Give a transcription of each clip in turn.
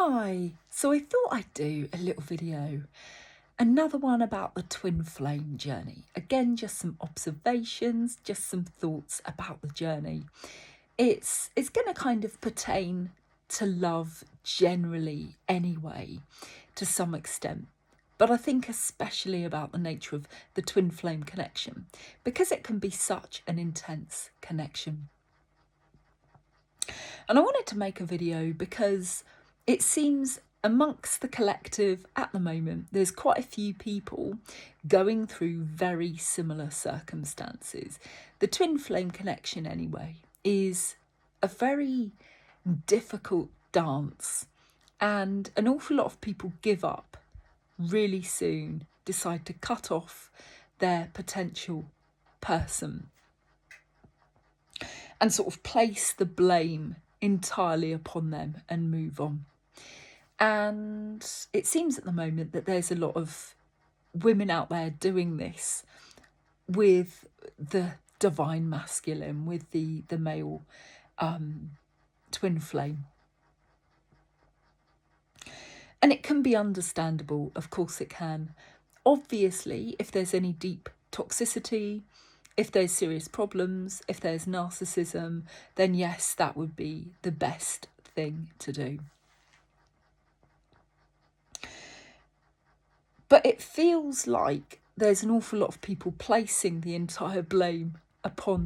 Hi, so I thought I'd do a little video, another one about the twin flame journey. Again, just some observations, just some thoughts about the journey. It's going to kind of pertain to love generally anyway, to some extent. But I think especially about the nature of the twin flame connection, because it can be such an intense connection. And I wanted to make a video because it seems amongst the collective at the moment, there's quite a few people going through very similar circumstances. The twin flame connection, anyway, is a very difficult dance, and an awful lot of people give up really soon, decide to cut off their potential person and sort of place the blame entirely upon them and move on. And it seems at the moment that there's a lot of women out there doing this with the divine masculine, with the male twin flame. And it can be understandable, of course it can. Obviously, if there's any deep toxicity, if there's serious problems, if there's narcissism, then yes, that would be the best thing to do. But it feels like there's an awful lot of people placing the entire blame upon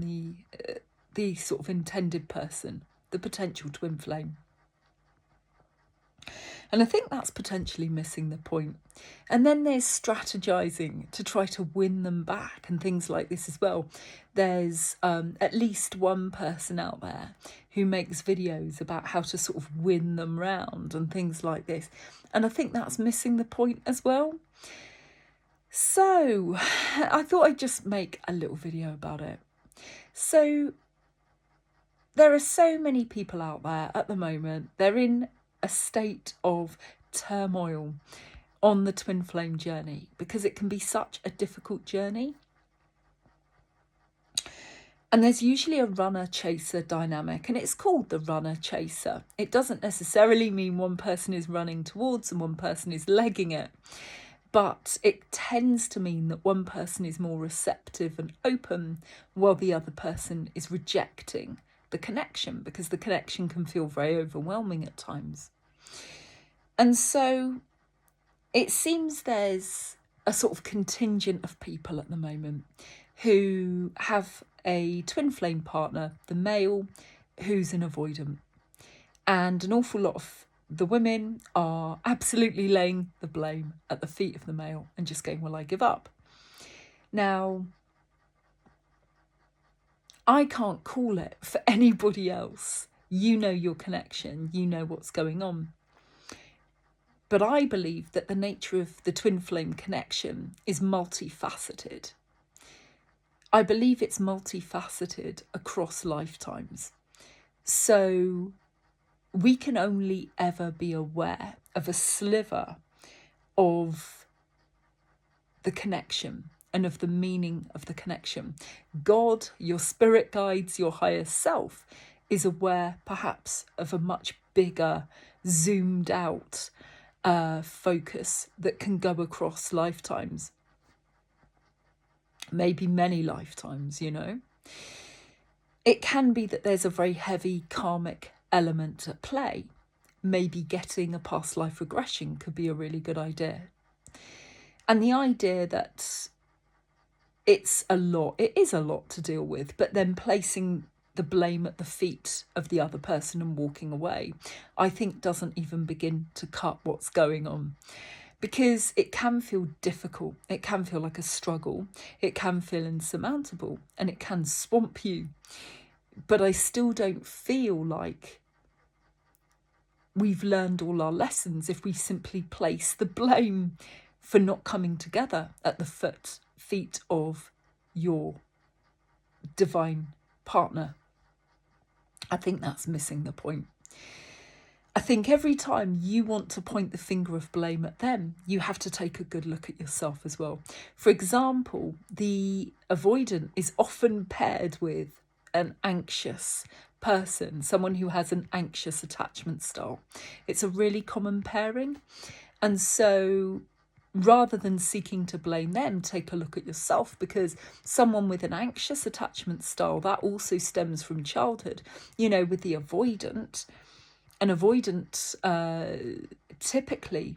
the sort of intended person, the potential twin flame. And I think that's potentially missing the point. And then there's strategizing to try to win them back and things like this as well. There's at least one person out there who makes videos about how to sort of win them round and things like this. And I think that's missing the point as well. So I thought I'd just make a little video about it. So there are so many people out there at the moment. They're in a state of turmoil on the twin flame journey because it can be such a difficult journey. And there's usually a runner-chaser dynamic, and it's called the runner-chaser. It doesn't necessarily mean one person is running towards and one person is legging it, but it tends to mean that one person is more receptive and open while the other person is rejecting the connection, because the connection can feel very overwhelming at times. And so it seems there's a sort of contingent of people at the moment who have a twin flame partner, the male, who's an avoidant. And an awful lot of the women are absolutely laying the blame at the feet of the male and just going, well, I give up. Now, I can't call it for anybody else. You know your connection, you know what's going on. But I believe that the nature of the twin flame connection is multifaceted. I believe it's multifaceted across lifetimes. So we can only ever be aware of a sliver of the connection and of the meaning of the connection. God, your spirit guides, your higher self, is aware perhaps of a much bigger, zoomed out focus that can go across lifetimes. Maybe many lifetimes, you know. It can be that there's a very heavy karmic element at play. Maybe getting a past life regression could be a really good idea. And the idea that it is a lot to deal with, but then placing the blame at the feet of the other person and walking away, I think doesn't even begin to cut what's going on. Because it can feel difficult, it can feel like a struggle, it can feel insurmountable, and it can swamp you. But I still don't feel like we've learned all our lessons if we simply place the blame for not coming together at the feet of your divine partner. I think that's missing the point. I think every time you want to point the finger of blame at them, you have to take a good look at yourself as well. For example, the avoidant is often paired with an anxious person, someone who has an anxious attachment style. It's a really common pairing. And so rather than seeking to blame them, take a look at yourself, because someone with an anxious attachment style, that also stems from childhood. You know, with the avoidant, an avoidant typically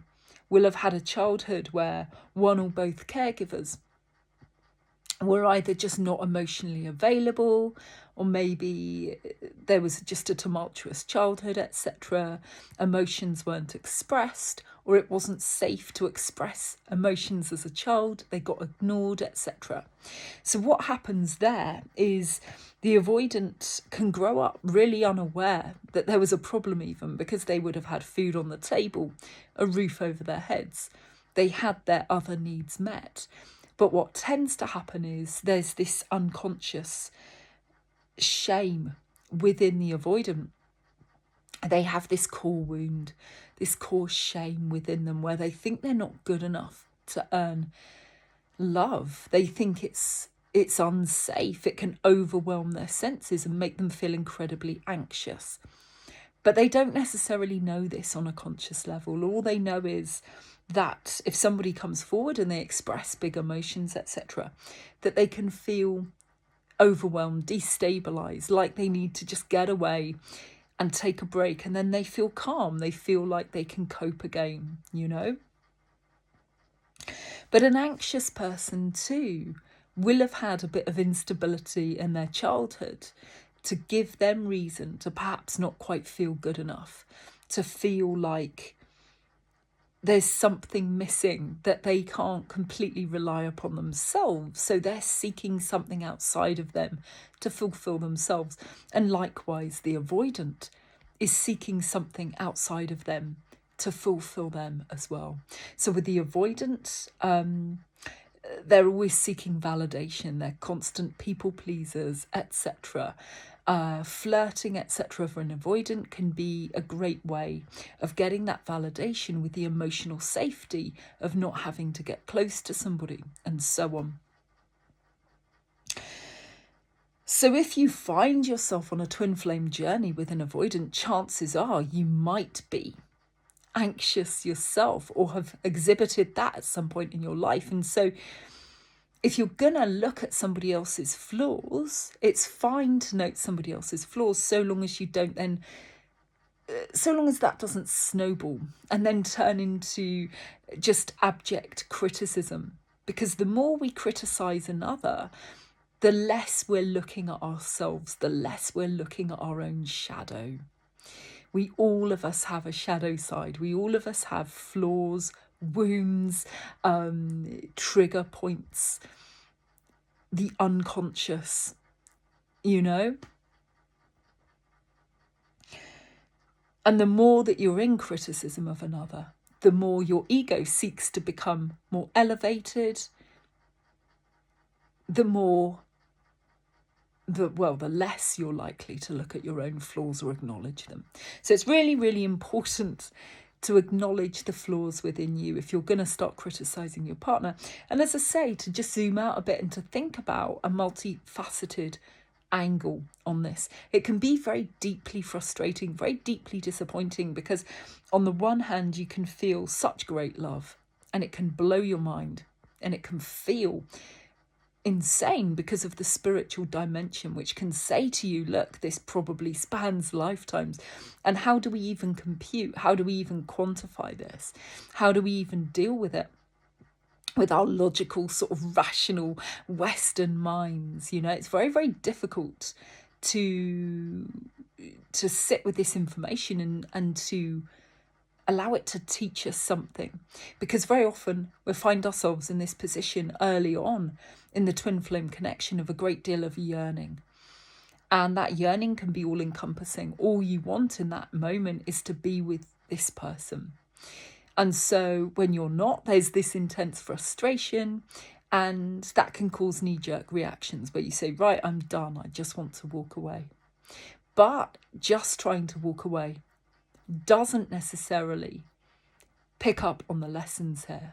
will have had a childhood where one or both caregivers were either just not emotionally available, or maybe there was just a tumultuous childhood, etc. Emotions weren't expressed, or it wasn't safe to express emotions as a child. They got ignored, etc. So what happens there is the avoidant can grow up really unaware that there was a problem, even because they would have had food on the table, a roof over their heads. They had their other needs met. But what tends to happen is there's this unconscious shame within the avoidant. They have this core wound, this core shame within them, where they think they're not good enough to earn love. They think it's unsafe. It can overwhelm their senses and make them feel incredibly anxious. But they don't necessarily know this on a conscious level. All they know is that if somebody comes forward and they express big emotions, etc., that they can feel overwhelmed, destabilized, like they need to just get away and take a break, and then they feel calm. They feel like they can cope again, you know. But an anxious person too will have had a bit of instability in their childhood to give them reason to perhaps not quite feel good enough, to feel like there's something missing, that they can't completely rely upon themselves. So they're seeking something outside of them to fulfill themselves. And likewise, the avoidant is seeking something outside of them to fulfill them as well. So with the avoidant, they're always seeking validation. They're constant people pleasers, etc. Flirting, etc. for an avoidant can be a great way of getting that validation with the emotional safety of not having to get close to somebody, and so on. So if you find yourself on a twin flame journey with an avoidant, chances are you might be anxious yourself or have exhibited that at some point in your life. And so if you're going to look at somebody else's flaws, it's fine to note somebody else's flaws, so long as you don't then, so long as that doesn't snowball and then turn into just abject criticism. Because the more we criticize another, the less we're looking at ourselves, the less we're looking at our own shadow. We all of us have a shadow side. We all of us have flaws, wounds, trigger points, the unconscious, you know. And the more that you're in criticism of another, the more your ego seeks to become more elevated, the less you're likely to look at your own flaws or acknowledge them. So it's really, really important to acknowledge the flaws within you if you're going to start criticizing your partner. And as I say, to just zoom out a bit and to think about a multifaceted angle on this. It can be very deeply frustrating, very deeply disappointing, because on the one hand, you can feel such great love and it can blow your mind and it can feel insane because of the spiritual dimension, which can say to you, look, this probably spans lifetimes. And how do we even compute? How do we even quantify this? How do we even deal with it with our logical, sort of rational Western minds? You know, it's very, very difficult to sit with this information and to allow it to teach us something, because very often we find ourselves in this position early on in the twin flame connection of a great deal of yearning. And that yearning can be all encompassing. All you want in that moment is to be with this person. And so when you're not, there's this intense frustration, and that can cause knee-jerk reactions where you say, right, I'm done. I just want to walk away. But just trying to walk away doesn't necessarily pick up on the lessons here.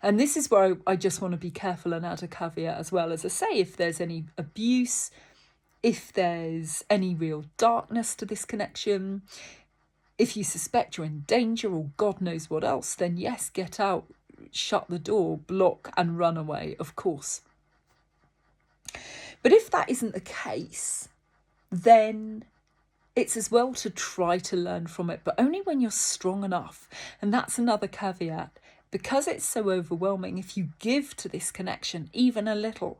And this is where I just want to be careful and add a caveat as well. As I say, if there's any abuse, if there's any real darkness to this connection, if you suspect you're in danger or God knows what else, then yes, get out, shut the door, block and run away, of course. But if that isn't the case, then it's as well to try to learn from it, but only when you're strong enough. And that's another caveat. Because it's so overwhelming, if you give to this connection even a little,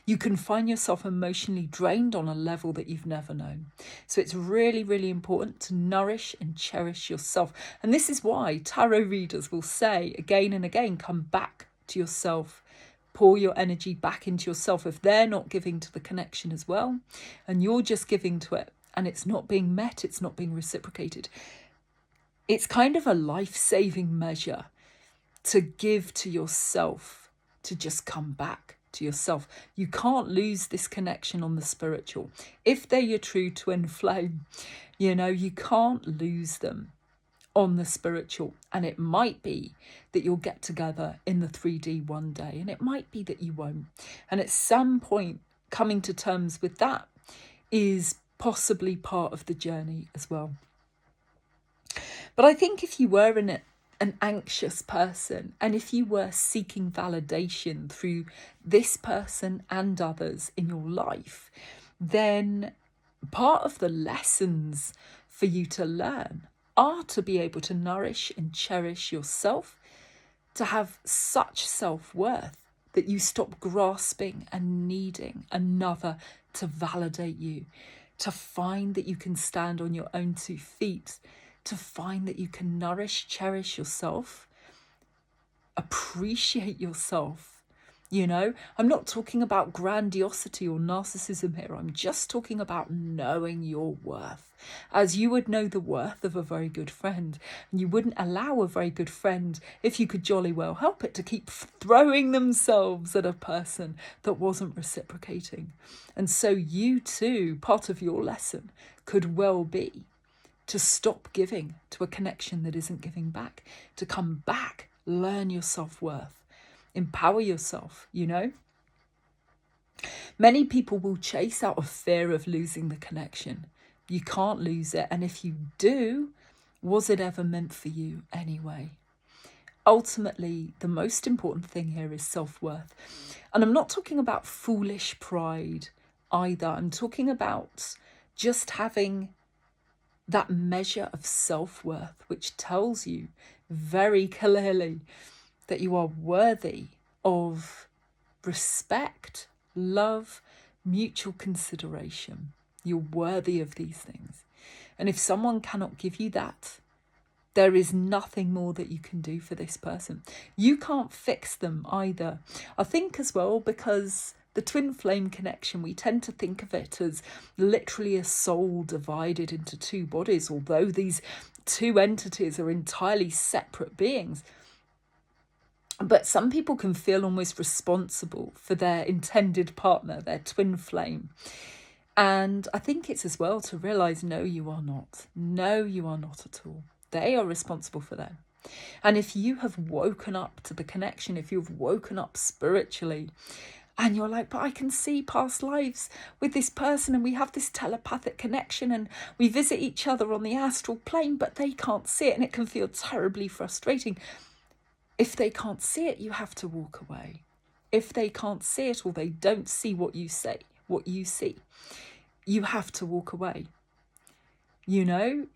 you can find yourself emotionally drained on a level that you've never known. So it's really, really important to nourish and cherish yourself. And this is why tarot readers will say again and again, come back to yourself. Pour your energy back into yourself. If they're not giving to the connection as well, and you're just giving to it, and it's not being met, it's not being reciprocated, it's kind of a life-saving measure to give to yourself, to just come back to yourself. You can't lose this connection on the spiritual. If they're your true twin flame, you can't lose them on the spiritual. And it might be that you'll get together in the 3D one day, and it might be that you won't. And at some point, coming to terms with that is possibly part of the journey as well. But I think if you were in an anxious person, and if you were seeking validation through this person and others in your life, then part of the lessons for you to learn are to be able to nourish and cherish yourself, to have such self-worth that you stop grasping and needing another to validate you, to find that you can stand on your own 2 feet, to find that you can nourish, cherish yourself, appreciate yourself. I'm not talking about grandiosity or narcissism here. I'm just talking about knowing your worth, as you would know the worth of a very good friend. And you wouldn't allow a very good friend, if you could jolly well help it, to keep throwing themselves at a person that wasn't reciprocating. And so you too, part of your lesson could well be to stop giving to a connection that isn't giving back, to come back, learn your self-worth, empower yourself, Many people will chase out of fear of losing the connection. You can't lose it. And if you do, was it ever meant for you anyway? Ultimately, the most important thing here is self-worth. And I'm not talking about foolish pride either. I'm talking about just having that measure of self-worth, which tells you very clearly that you are worthy of respect, love, mutual consideration. You're worthy of these things. And if someone cannot give you that, there is nothing more that you can do for this person. You can't fix them either. I think as well, because the twin flame connection, we tend to think of it as literally a soul divided into 2 bodies, although these 2 entities are entirely separate beings. But some people can feel almost responsible for their intended partner, their twin flame. And I think it's as well to realise, no, you are not. No, you are not at all. They are responsible for them. And if you have woken up to the connection, if you've woken up spiritually, and you're like, but I can see past lives with this person, and we have this telepathic connection, and we visit each other on the astral plane, but they can't see it, and it can feel terribly frustrating. If they can't see it, you have to walk away. If they can't see it, or they don't see what you see, you have to walk away. You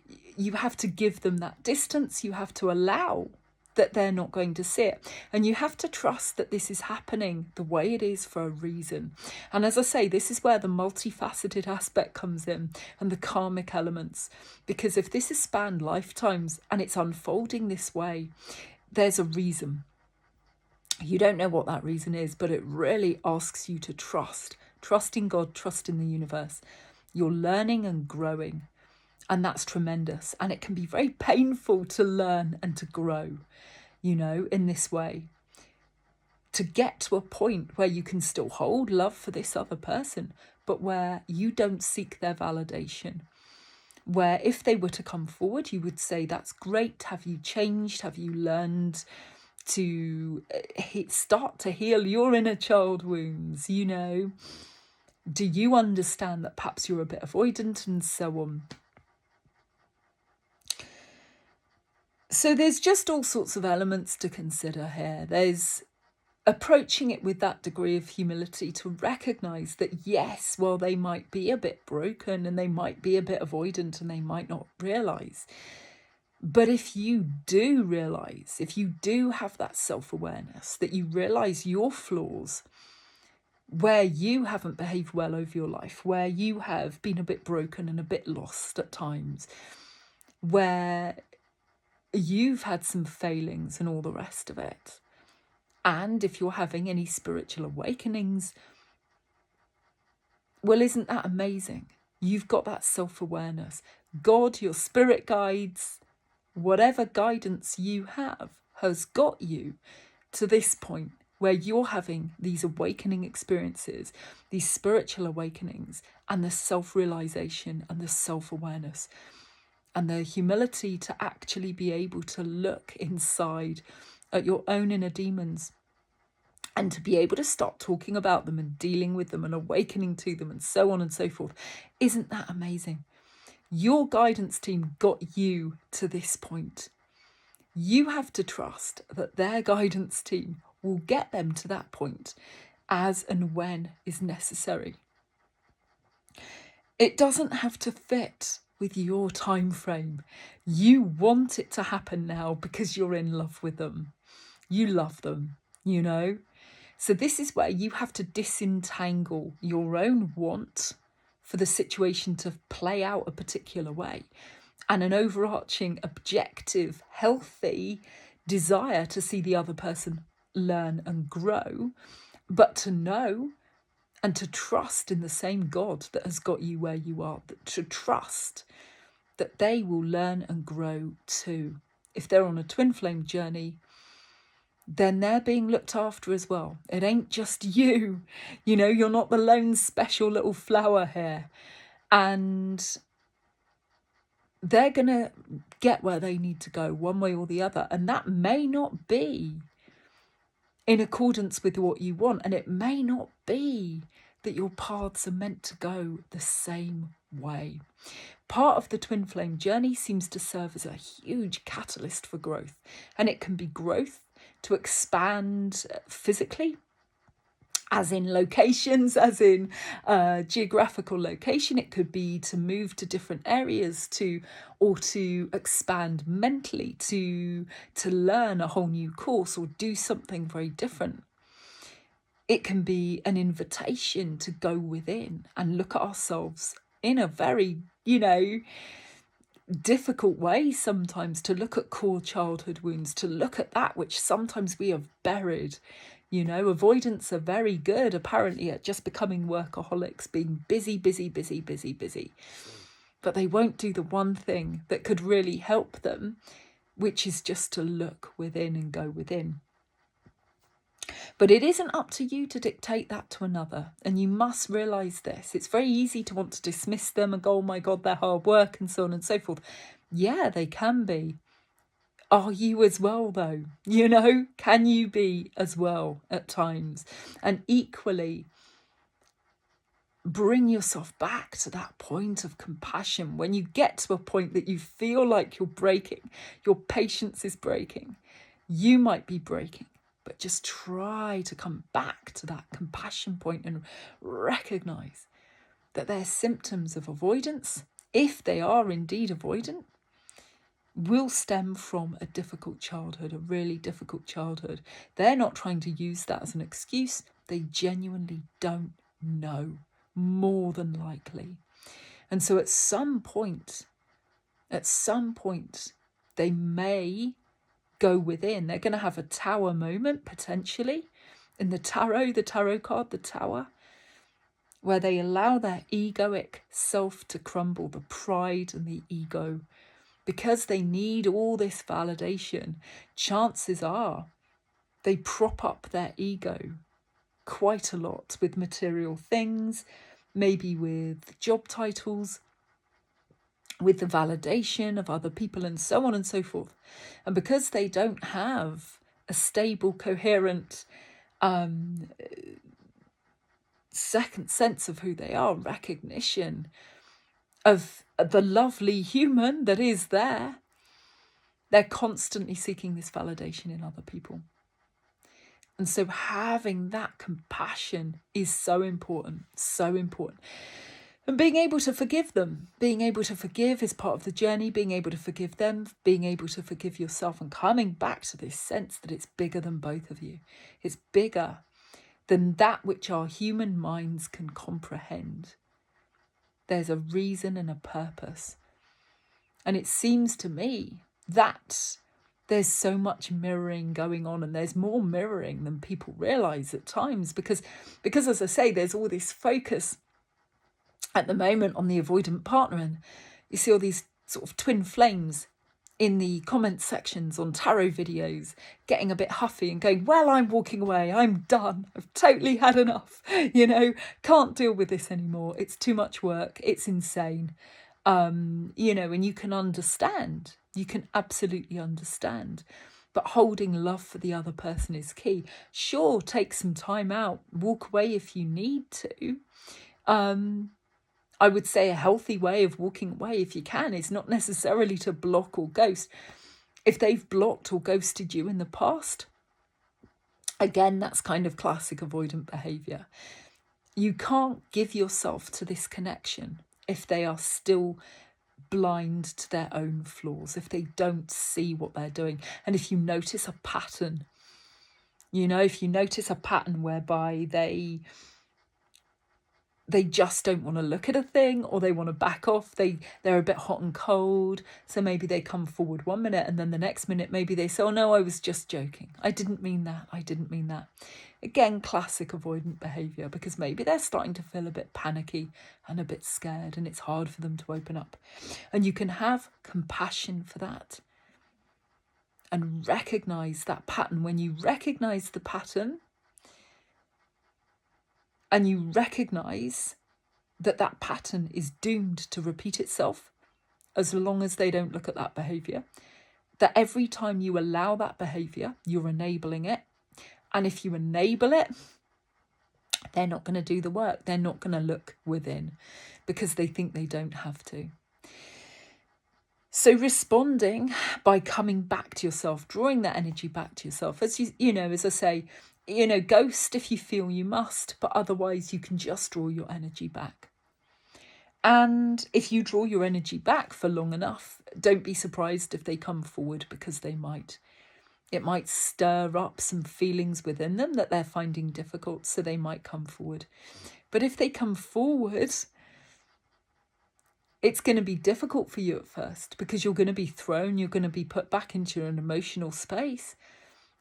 have to give them that distance. You have to allow that they're not going to see it. And you have to trust that this is happening the way it is for a reason. And as I say, this is where the multifaceted aspect comes in, and the karmic elements. Because if this has spanned lifetimes and it's unfolding this way, there's a reason. You don't know what that reason is, but it really asks you to trust. Trust in God, trust in the universe. You're learning and growing, and that's tremendous. And it can be very painful to learn and to grow, in this way. To get to a point where you can still hold love for this other person, but where you don't seek their validation. Where if they were to come forward, you would say, that's great. Have you changed? Have you learned to start to heal your inner child wounds, Do you understand that perhaps you're a bit avoidant and so on? So there's just all sorts of elements to consider here. There's approaching it with that degree of humility to recognise that, yes, while they might be a bit broken and they might be a bit avoidant and they might not realise, but if you do realise, if you do have that self-awareness, that you realise your flaws, where you haven't behaved well over your life, where you have been a bit broken and a bit lost at times, where you've had some failings and all the rest of it. And if you're having any spiritual awakenings, well, isn't that amazing? You've got that self-awareness. God, your spirit guides, whatever guidance you have, has got you to this point where you're having these awakening experiences, these spiritual awakenings, and the self-realization and the self-awareness and the humility to actually be able to look inside at your own inner demons and to be able to stop talking about them and dealing with them and awakening to them and so on and so forth. Isn't that amazing? Your guidance team got you to this point. You have to trust that their guidance team will get them to that point as and when is necessary. It doesn't have to fit with your time frame. You want it to happen now because you're in love with them. You love them, you know. So this is where you have to disentangle your own want for the situation to play out a particular way and an overarching, objective, healthy desire to see the other person learn and grow, but to know and to trust in the same God that has got you where you are, to trust that they will learn and grow too. If they're on a twin flame journey, then they're being looked after as well. It ain't just you. You know, you're not the lone special little flower here. And they're going to get where they need to go one way or the other. And that may not be in accordance with what you want. And it may not be that your paths are meant to go the same way. Part of the twin flame journey seems to serve as a huge catalyst for growth. And it can be growth to expand physically, as in locations, as in geographical location. It could be to move to different areas, or to expand mentally, to learn a whole new course or do something very different. It can be an invitation to go within and look at ourselves in a very, difficult way sometimes, to look at core childhood wounds, to look at that which sometimes we have buried. Avoidants are very good apparently at just becoming workaholics, being busy, but they won't do the one thing that could really help them, which is just to look within and go within. But it isn't up to you to dictate that to another. And you must realise this. It's very easy to want to dismiss them and go, oh my God, they're hard work and so on and so forth. Yeah, they can be. Are you as well, though? Can you be as well at times? And equally, bring yourself back to that point of compassion. When you get to a point that you feel like you're breaking, your patience is breaking, you might be breaking. But just try to come back to that compassion point and recognise that they're symptoms of avoidance, if they are indeed avoidant, will stem from a difficult childhood, a really difficult childhood. They're not trying to use that as an excuse. They genuinely don't know, more than likely. And so at some point, they may go within. They're going to have a tower moment, potentially, in the tarot card, the tower, where they allow their egoic self to crumble, the pride and the ego, because they need all this validation. Chances are they prop up their ego quite a lot with material things, maybe with job titles, with the validation of other people and so on and so forth. And because they don't have a stable, coherent second sense of who they are, recognition of the lovely human that is there. They're constantly seeking this validation in other people. And so having that compassion is so important, so important. And being able to forgive them, being able to forgive is part of the journey, being able to forgive them, being able to forgive yourself, and coming back to this sense that it's bigger than both of you. It's bigger than that which our human minds can comprehend. There's a reason and a purpose. And it seems to me that there's so much mirroring going on, and there's more mirroring than people realise at times, because as I say, there's all this focus at the moment on the avoidant partner, and you see all these sort of twin flames in the comment sections on tarot videos getting a bit huffy and going, well, I'm walking away, I'm done, I've totally had enough, can't deal with this anymore, it's too much work, it's insane. And you can understand, you can absolutely understand, but holding love for the other person is key. Sure, take some time out, walk away if you need to. I would say a healthy way of walking away, if you can, is not necessarily to block or ghost. If they've blocked or ghosted you in the past, again, that's kind of classic avoidant behaviour. You can't give yourself to this connection if they are still blind to their own flaws, if they don't see what they're doing. And if you notice a pattern, if you notice a pattern whereby they just don't want to look at a thing, or they want to back off, they're a bit hot and cold, so maybe they come forward 1 minute and then the next minute maybe they say, oh no, I was just joking, I didn't mean that. Again, classic avoidant behaviour, because maybe they're starting to feel a bit panicky and a bit scared, and it's hard for them to open up. And you can have compassion for that and recognise that pattern. When you recognise the pattern and you recognise that that pattern is doomed to repeat itself as long as they don't look at that behaviour, that every time you allow that behaviour, you're enabling it. And if you enable it, they're not going to do the work. They're not going to look within because they think they don't have to. So responding by coming back to yourself, drawing that energy back to yourself, as as I say, ghost if you feel you must, but otherwise you can just draw your energy back. And if you draw your energy back for long enough, don't be surprised if they come forward, because they might. It might stir up some feelings within them that they're finding difficult, so they might come forward. But if they come forward, it's going to be difficult for you at first, because you're going to be thrown, you're going to be put back into an emotional space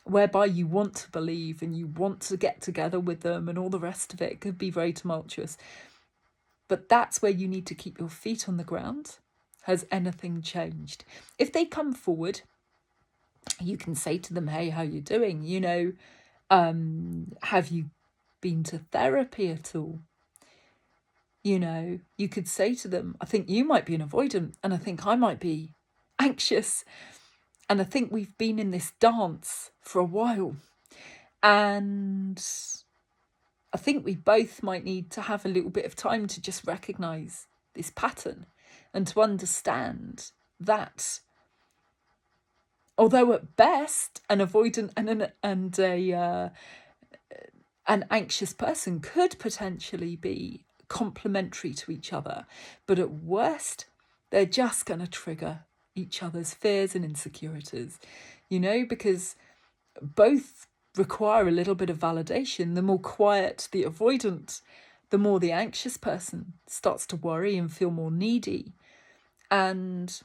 whereby you want to believe and you want to get together with them and all the rest of it. It could be very tumultuous. But that's where you need to keep your feet on the ground. Has anything changed? If they come forward, you can say to them, hey, how you doing? Have you been to therapy at all? You could say to them, I think you might be an avoidant, and I think I might be anxious. And I think we've been in this dance for a while. And I think we both might need to have a little bit of time to just recognise this pattern and to understand that although at best an avoidant and an anxious person could potentially be complementary to each other, but at worst they're just going to trigger each other's fears and insecurities, because both require a little bit of validation. The more quiet the avoidant, the more the anxious person starts to worry and feel more needy. And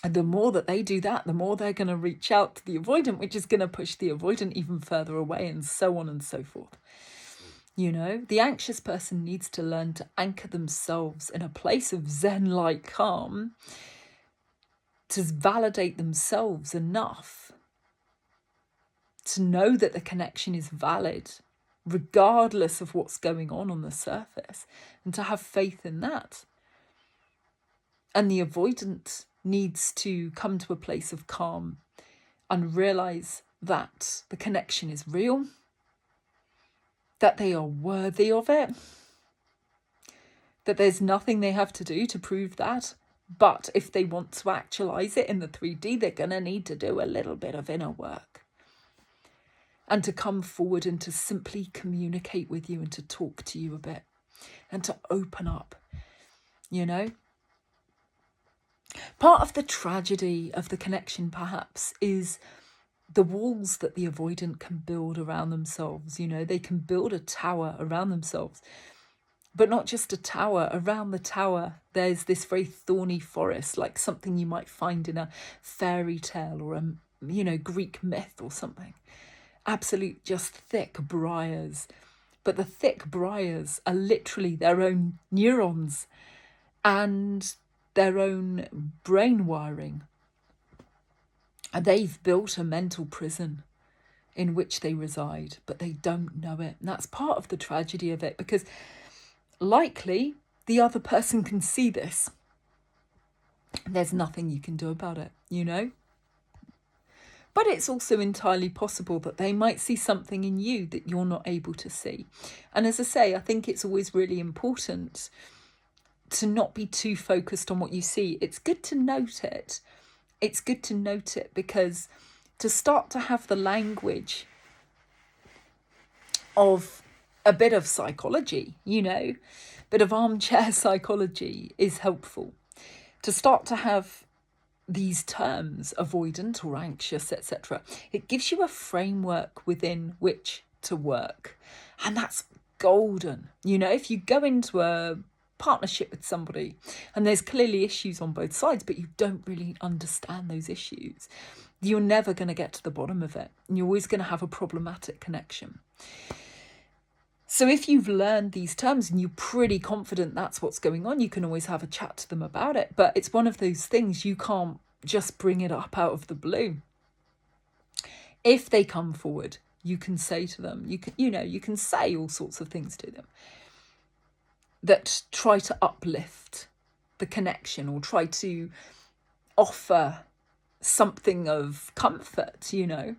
the more that they do that, the more they're going to reach out to the avoidant, which is going to push the avoidant even further away, and so on and so forth. The anxious person needs to learn to anchor themselves in a place of Zen-like calm to validate themselves enough to know that the connection is valid, regardless of what's going on the surface, and to have faith in that. And the avoidant needs to come to a place of calm and realise that the connection is real, that they are worthy of it, that there's nothing they have to do to prove that. But if they want to actualize it in the 3D, they're going to need to do a little bit of inner work. And to come forward and to simply communicate with you and to talk to you a bit and to open up, you know. Part of the tragedy of the connection, perhaps, is the walls that the avoidant can build around themselves. You know, they can build a tower around themselves, but not just a tower. Around the tower, there's this very thorny forest, like something you might find in a fairy tale or a, you know, Greek myth or something. Absolute just thick briars. But the thick briars are literally their own neurons and their own brain wiring. And they've built a mental prison in which they reside, but they don't know it. And that's part of the tragedy of it, because likely the other person can see this. There's nothing you can do about it, you know? But it's also entirely possible that they might see something in you that you're not able to see. And as I say, I think it's always really important to not be too focused on what you see. It's good to note it. It's good to note it, because to start to have the language of a bit of psychology, you know, a bit of armchair psychology is helpful. To start to have these terms, avoidant or anxious, etc., it gives you a framework within which to work. And that's golden. You know, if you go into a partnership with somebody and there's clearly issues on both sides, but you don't really understand those issues, you're never going to get to the bottom of it. And you're always going to have a problematic connection. So if you've learned these terms and you're pretty confident that's what's going on, you can always have a chat to them about it. But it's one of those things, you can't just bring it up out of the blue. If they come forward, you can say to them, you can say all sorts of things to them that try to uplift the connection or try to offer something of comfort, you know,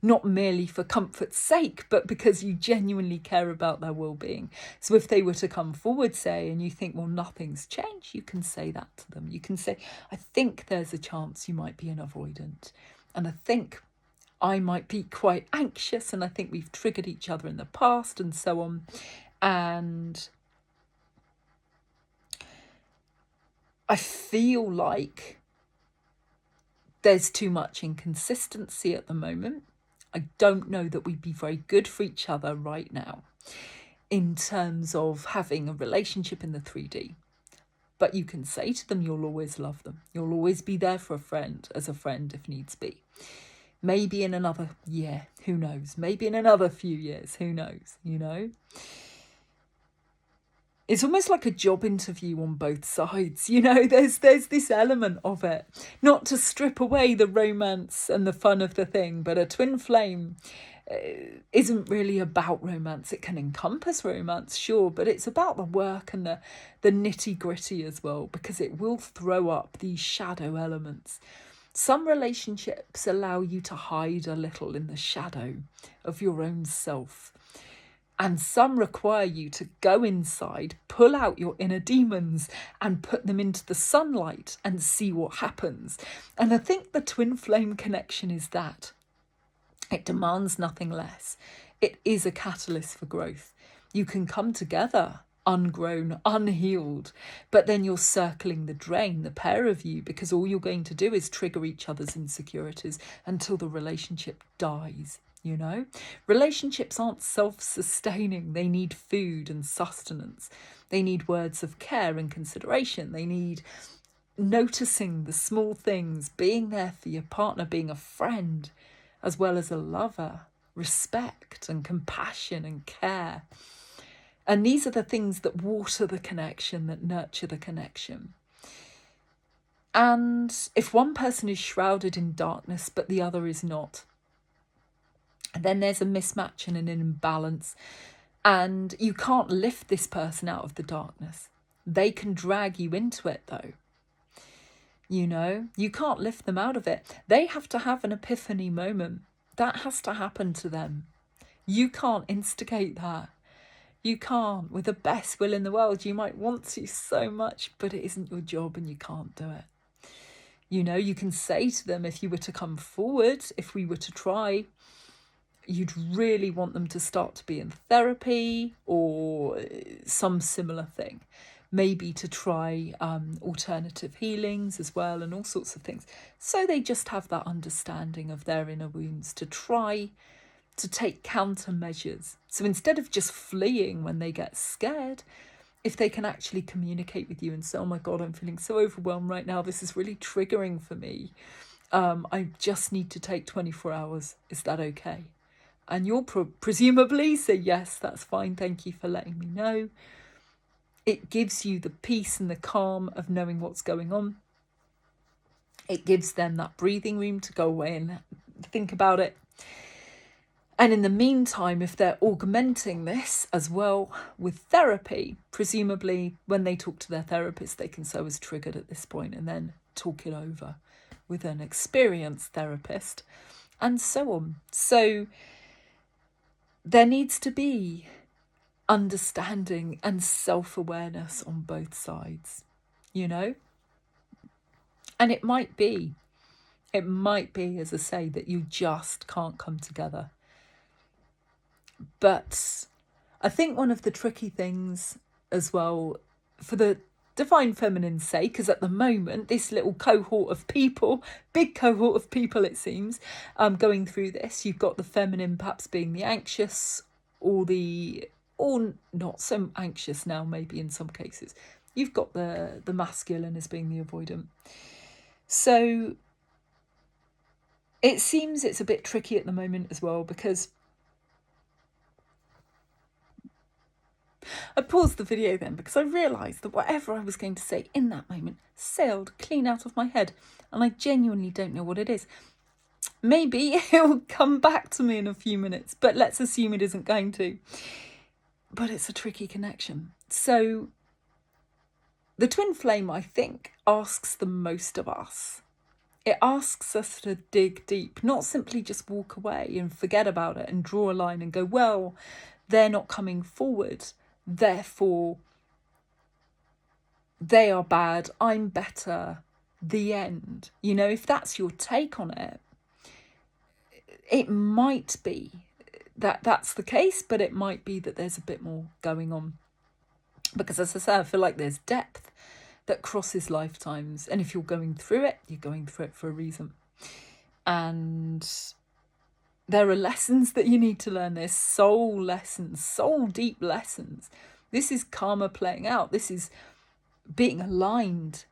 not merely for comfort's sake, but because you genuinely care about their well-being. So if they were to come forward, say, and you think, well, nothing's changed, you can say that to them. You can say, I think there's a chance you might be an avoidant. And I think I might be quite anxious, and I think we've triggered each other in the past and so on. And I feel like there's too much inconsistency at the moment. I don't know that we'd be very good for each other right now in terms of having a relationship in the 3D. But you can say to them, you'll always love them. You'll always be there for a friend, as a friend if needs be. Maybe in another year, who knows? Maybe in another few years, who knows, you know? It's almost like a job interview on both sides, you know, there's this element of it. Not to strip away the romance and the fun of the thing, but a twin flame isn't really about romance. It can encompass romance, sure, but it's about the work and the nitty gritty as well, because it will throw up these shadow elements. Some relationships allow you to hide a little in the shadow of your own self. And some require you to go inside, pull out your inner demons and put them into the sunlight and see what happens. And I think the twin flame connection is that. It demands nothing less. It is a catalyst for growth. You can come together ungrown, unhealed, but then you're circling the drain, the pair of you, because all you're going to do is trigger each other's insecurities until the relationship dies. You know, relationships aren't self-sustaining. They need food and sustenance. They need words of care and consideration. They need noticing the small things, being there for your partner, being a friend, as well as a lover, respect and compassion and care. And these are the things that water the connection, that nurture the connection. And if one person is shrouded in darkness, but the other is not, then there's a mismatch and an imbalance, and you can't lift this person out of the darkness. They can drag you into it though. You know, you can't lift them out of it. They have to have an epiphany moment. That has to happen to them. You can't instigate that. You can't. With the best will in the world, you might want to so much, but it isn't your job and you can't do it. You know, you can say to them, if you were to come forward, if we were to try, you'd really want them to start to be in therapy or some similar thing. Maybe to try alternative healings as well, and all sorts of things. So they just have that understanding of their inner wounds to try to take countermeasures. So instead of just fleeing when they get scared, if they can actually communicate with you and say, oh my God, I'm feeling so overwhelmed right now. This is really triggering for me. I just need to take 24 hours. Is that okay? And you'll presumably say, yes, that's fine. Thank you for letting me know. It gives you the peace and the calm of knowing what's going on. It gives them that breathing room to go away and think about it. And in the meantime, if they're augmenting this as well with therapy, presumably when they talk to their therapist, they can say I was triggered at this point and then talk it over with an experienced therapist and so on. So there needs to be understanding and self-awareness on both sides, you know? And it might be, as I say, that you just can't come together. But I think one of the tricky things as well, for the divine feminine's sake, because at the moment, this little cohort of people, big cohort of people, it seems, going through this, you've got the feminine perhaps being the anxious or not so anxious now, maybe in some cases. You've got the masculine as being the avoidant. So it seems it's a bit tricky at the moment as well, because I paused the video then because I realised that whatever I was going to say in that moment sailed clean out of my head, and I genuinely don't know what it is. Maybe it'll come back to me in a few minutes, but let's assume it isn't going to. But it's a tricky connection. So the twin flame, I think, asks the most of us. It asks us to dig deep, not simply just walk away and forget about it and draw a line and go, well, they're not coming forward, therefore they are bad, I'm better, the end. You know, if that's your take on it, it might be that that's the case, but it might be that there's a bit more going on. Because as I say, I feel like there's depth that crosses lifetimes. And if you're going through it, you're going through it for a reason. And there are lessons that you need to learn. There's soul lessons, soul deep lessons. This is karma playing out. This is being aligned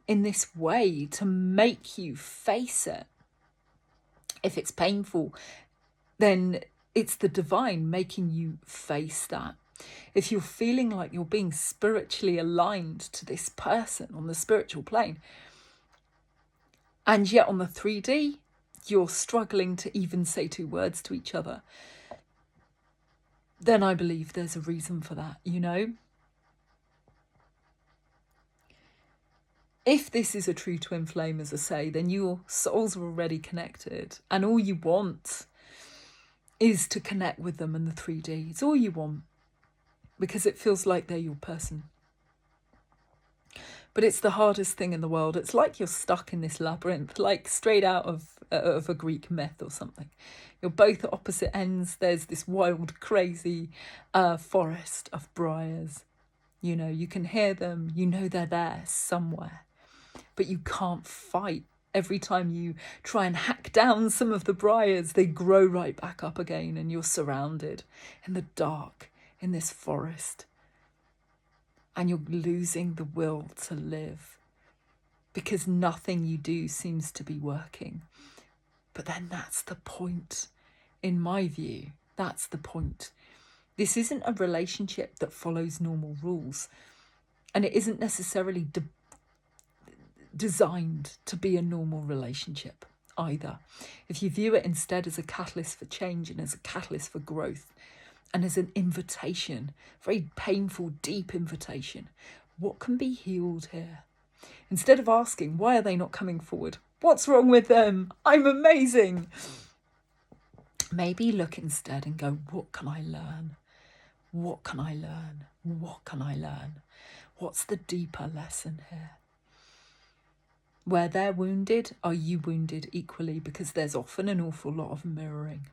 in this way to make you face it. If it's painful, then it's the divine making you face that. If you're feeling like you're being spiritually aligned to this person on the spiritual plane, and yet on the 3D, you're struggling to even say 2 words to each other, then I believe there's a reason for that, you know? If this is a true twin flame, as I say, then your souls are already connected, and all you want is to connect with them in the 3D. It's all you want, because it feels like they're your person. But it's the hardest thing in the world. It's like you're stuck in this labyrinth, like straight out of a Greek myth or something. You're both at opposite ends. There's this wild, crazy forest of briars. You know, you can hear them. You know they're there somewhere. But you can't fight. Every time you try and hack down some of the briars, they grow right back up again, and you're surrounded in the dark in this forest. And you're losing the will to live because nothing you do seems to be working. But then that's the point, in my view. That's the point. This isn't a relationship that follows normal rules, and it isn't necessarily designed to be a normal relationship either. If you view it instead as a catalyst for change and as a catalyst for growth, and as an invitation, very painful, deep invitation. What can be healed here? Instead of asking, why are they not coming forward? What's wrong with them? I'm amazing. Maybe look instead and go, what can I learn? What can I learn? What can I learn? What's the deeper lesson here? Where they're wounded, are you wounded equally? Because there's often an awful lot of mirroring.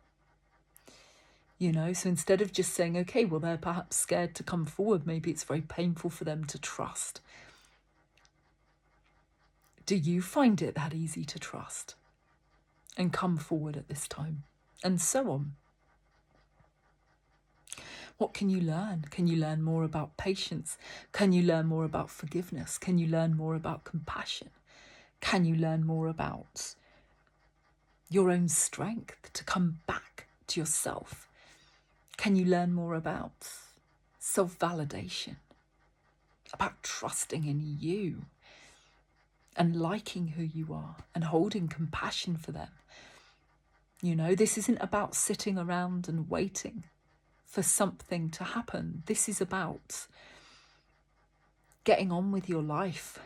You know, so instead of just saying, okay, well, they're perhaps scared to come forward, maybe it's very painful for them to trust. Do you find it that easy to trust and come forward at this time? And so on. What can you learn? Can you learn more about patience? Can you learn more about forgiveness? Can you learn more about compassion? Can you learn more about your own strength to come back to yourself? Can you learn more about self-validation, about trusting in you and liking who you are and holding compassion for them? You know, this isn't about sitting around and waiting for something to happen. This is about getting on with your life,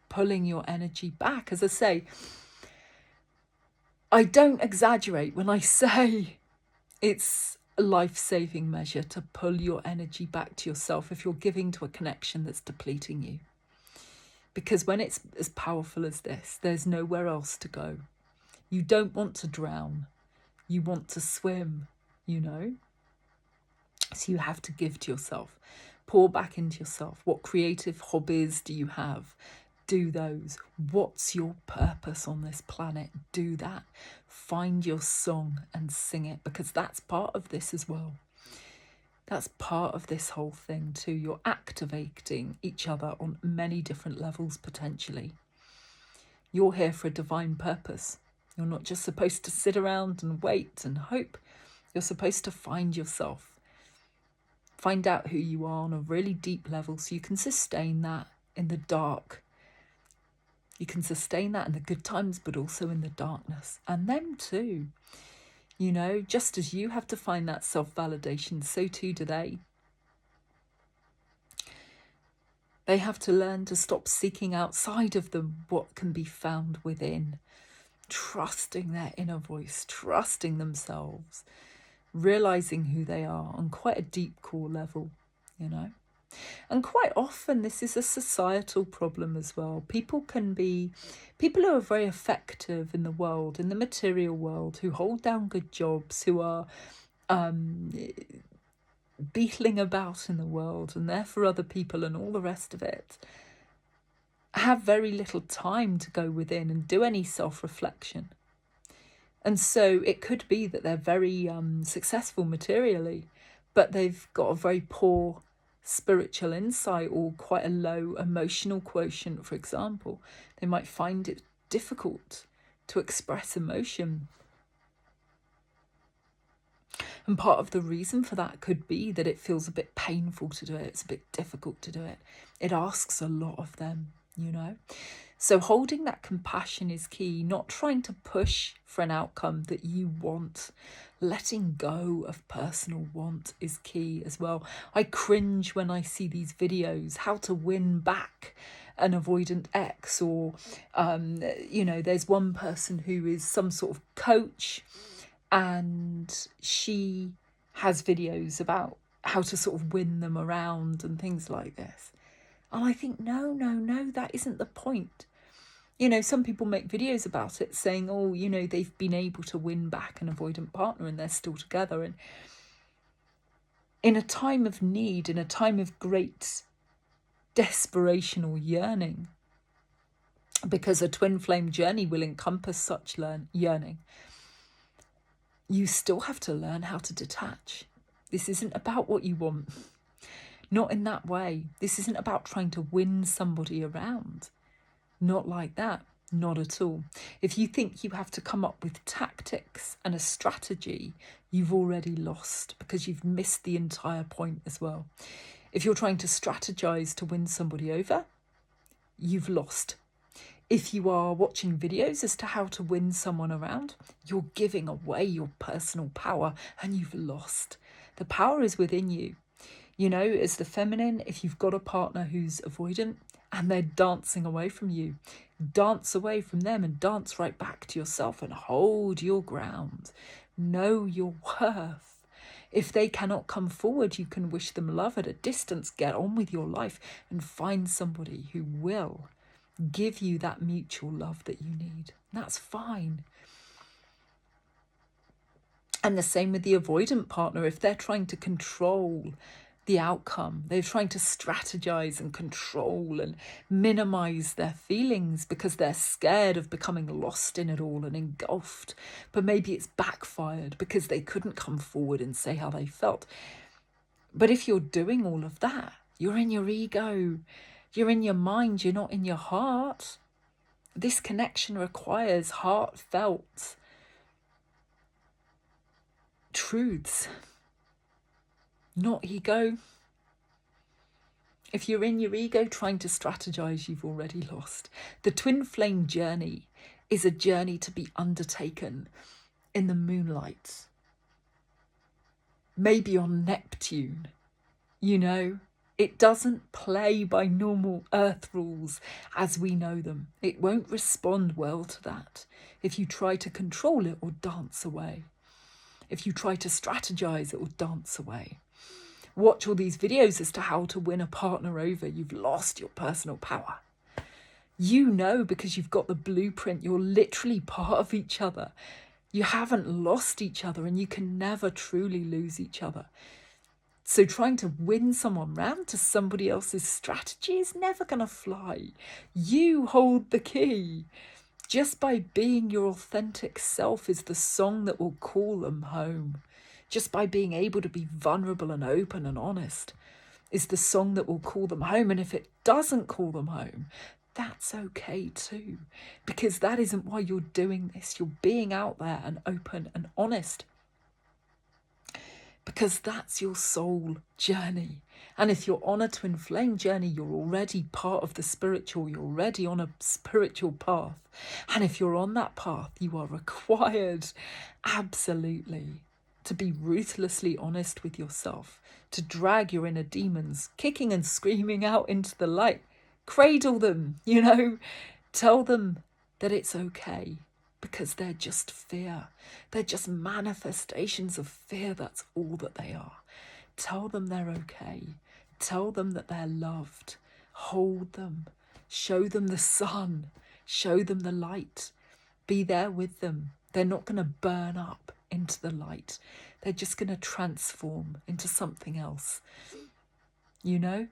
pulling your energy back. As I say, I don't exaggerate when I say it's a life-saving measure to pull your energy back to yourself if you're giving to a connection that's depleting you. Because when it's as powerful as this, there's nowhere else to go. You don't want to drown. You want to swim, you know? So you have to give to yourself. Pour back into yourself. What creative hobbies do you have? Do those. What's your purpose on this planet? Do that. Find your song and sing it, because that's part of this as well. That's part of this whole thing too. You're activating each other on many different levels potentially. You're here for a divine purpose. You're not just supposed to sit around and wait and hope. You're supposed to find yourself. Find out who you are on a really deep level so you can sustain that in the dark. You can sustain that in the good times, but also in the darkness. And them too. You know, just as you have to find that self-validation, so too do they. They have to learn to stop seeking outside of them what can be found within. Trusting their inner voice, trusting themselves, realising who they are on quite a deep core level, you know. And quite often this is a societal problem as well. People who are very effective in the world, in the material world, who hold down good jobs, who are beetling about in the world and there for other people and all the rest of it, have very little time to go within and do any self-reflection. And so it could be that they're very successful materially, but they've got a very poor spiritual insight or quite a low emotional quotient, for example. They might find it difficult to express emotion. And part of the reason for that could be that it feels a bit painful to do it. It's a bit difficult to do it. It asks a lot of them, you know. So holding that compassion is key, not trying to push for an outcome that you want. Letting go of personal want is key as well. I cringe when I see these videos, how to win back an avoidant ex, or, you know, there's one person who is some sort of coach and she has videos about how to sort of win them around and things like this. And I think, no, that isn't the point. You know, some people make videos about it saying, oh, you know, they've been able to win back an avoidant partner and they're still together. And in a time of need, in a time of great desperation or yearning, because a twin flame journey will encompass such yearning, you still have to learn how to detach. This isn't about what you want. Not in that way. This isn't about trying to win somebody around. Not like that. Not at all. If you think you have to come up with tactics and a strategy, you've already lost, because you've missed the entire point as well. If you're trying to strategize to win somebody over, you've lost. If you are watching videos as to how to win someone around, you're giving away your personal power and you've lost. The power is within you. You know, as the feminine, if you've got a partner who's avoidant and they're dancing away from you, dance away from them and dance right back to yourself and hold your ground. Know your worth. If they cannot come forward, you can wish them love at a distance, get on with your life and find somebody who will give you that mutual love that you need. That's fine. And the same with the avoidant partner. If they're trying to control the outcome, they're trying to strategize and control and minimize their feelings because they're scared of becoming lost in it all and engulfed. But maybe it's backfired because they couldn't come forward and say how they felt. But if you're doing all of that, you're in your ego, you're in your mind, you're not in your heart. This connection requires heartfelt truths, not ego. If you're in your ego trying to strategize, you've already lost. The twin flame journey is a journey to be undertaken in the moonlight, maybe on Neptune. You know, it doesn't play by normal earth rules as we know them. It won't respond well to that if you try to control it or dance away. If you try to strategize, it will dance away. Watch all these videos as to how to win a partner over. You've lost your personal power. You know, because you've got the blueprint, you're literally part of each other. You haven't lost each other and you can never truly lose each other. So trying to win someone round to somebody else's strategy is never going to fly. You hold the key. Just by being your authentic self is the song that will call them home. Just by being able to be vulnerable and open and honest is the song that will call them home. And if it doesn't call them home, that's okay too, because that isn't why you're doing this. You're being out there and open and honest because that's your soul journey. And if you're on a twin flame journey, you're already part of the spiritual. You're already on a spiritual path. And if you're on that path, you are required, absolutely, to be ruthlessly honest with yourself, to drag your inner demons kicking and screaming out into the light. Cradle them, you know, tell them that it's okay. Because they're just fear. They're just manifestations of fear. That's all that they are. Tell them they're okay. Tell them that they're loved. Hold them. Show them the sun. Show them the light. Be there with them. They're not going to burn up into the light. They're just going to transform into something else. You know?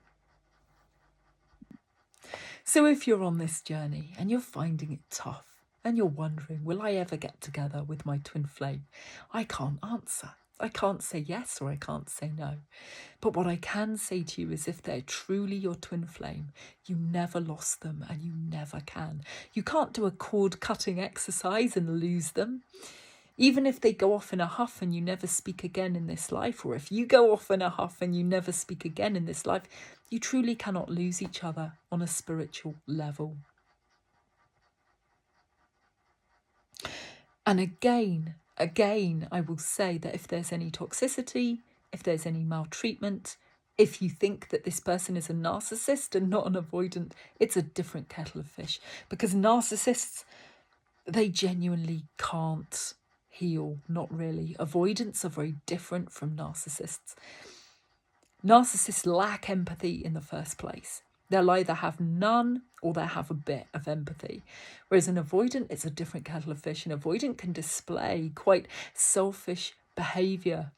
So if you're on this journey and you're finding it tough, and you're wondering, will I ever get together with my twin flame? I can't answer. I can't say yes or I can't say no. But what I can say to you is if they're truly your twin flame, you never lost them and you never can. You can't do a cord cutting exercise and lose them. Even if they go off in a huff and you never speak again in this life, or if you go off in a huff and you never speak again in this life, you truly cannot lose each other on a spiritual level. And again, I will say that if there's any toxicity, if there's any maltreatment, if you think that this person is a narcissist and not an avoidant, it's a different kettle of fish. Because narcissists, they genuinely can't heal, not really. Avoidants are very different from narcissists. Narcissists lack empathy in the first place. They'll either have none or they'll have a bit of empathy. Whereas an avoidant is a different kettle of fish. An avoidant can display quite selfish behaviour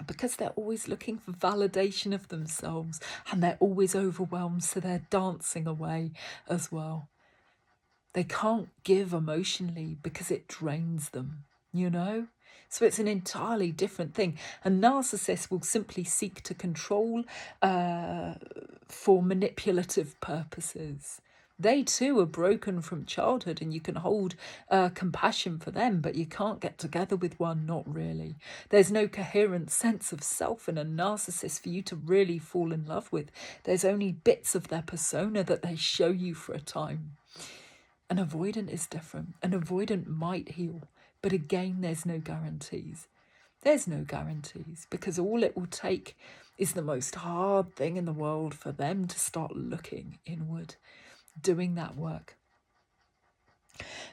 because they're always looking for validation of themselves and they're always overwhelmed, so they're dancing away as well. They can't give emotionally because it drains them, you know? So it's an entirely different thing. A narcissist will simply seek to control for manipulative purposes. They too are broken from childhood and you can hold compassion for them, but you can't get together with one, not really. There's no coherent sense of self in a narcissist for you to really fall in love with. There's only bits of their persona that they show you for a time. An avoidant is different. An avoidant might heal, but again, there's no guarantees. There's no guarantees because all it will take is the most hard thing in the world for them to start looking inward, doing that work.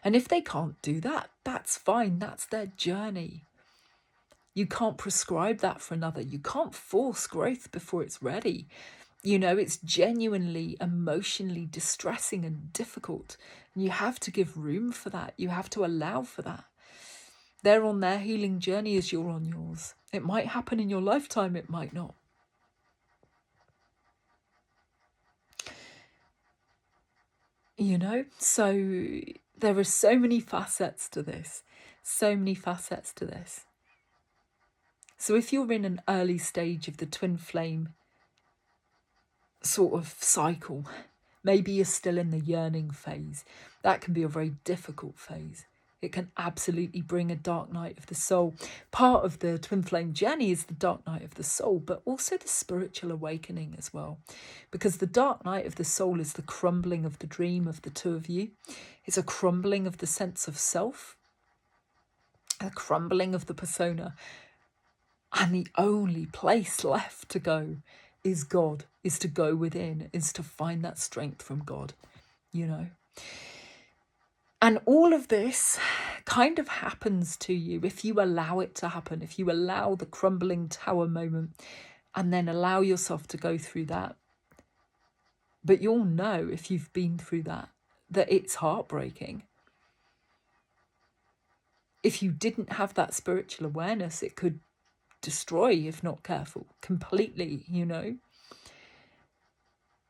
And if they can't do that, that's fine. That's their journey. You can't prescribe that for another. You can't force growth before it's ready. You know, it's genuinely emotionally distressing and difficult. And you have to give room for that. You have to allow for that. They're on their healing journey as you're on yours. It might happen in your lifetime, it might not. You know, so there are so many facets to this. So many facets to this. So if you're in an early stage of the twin flame sort of cycle, maybe you're still in the yearning phase, that can be a very difficult phase. It can absolutely bring a dark night of the soul. Part of the twin flame journey is the dark night of the soul, but also the spiritual awakening as well. Because the dark night of the soul is the crumbling of the dream of the two of you. It's a crumbling of the sense of self, a crumbling of the persona. And the only place left to go is God, is to go within, is to find that strength from God, you know. And all of this kind of happens to you if you allow it to happen, if you allow the crumbling tower moment and then allow yourself to go through that. But you'll know if you've been through that it's heartbreaking. If you didn't have that spiritual awareness, it could destroy, if not careful, completely, you know.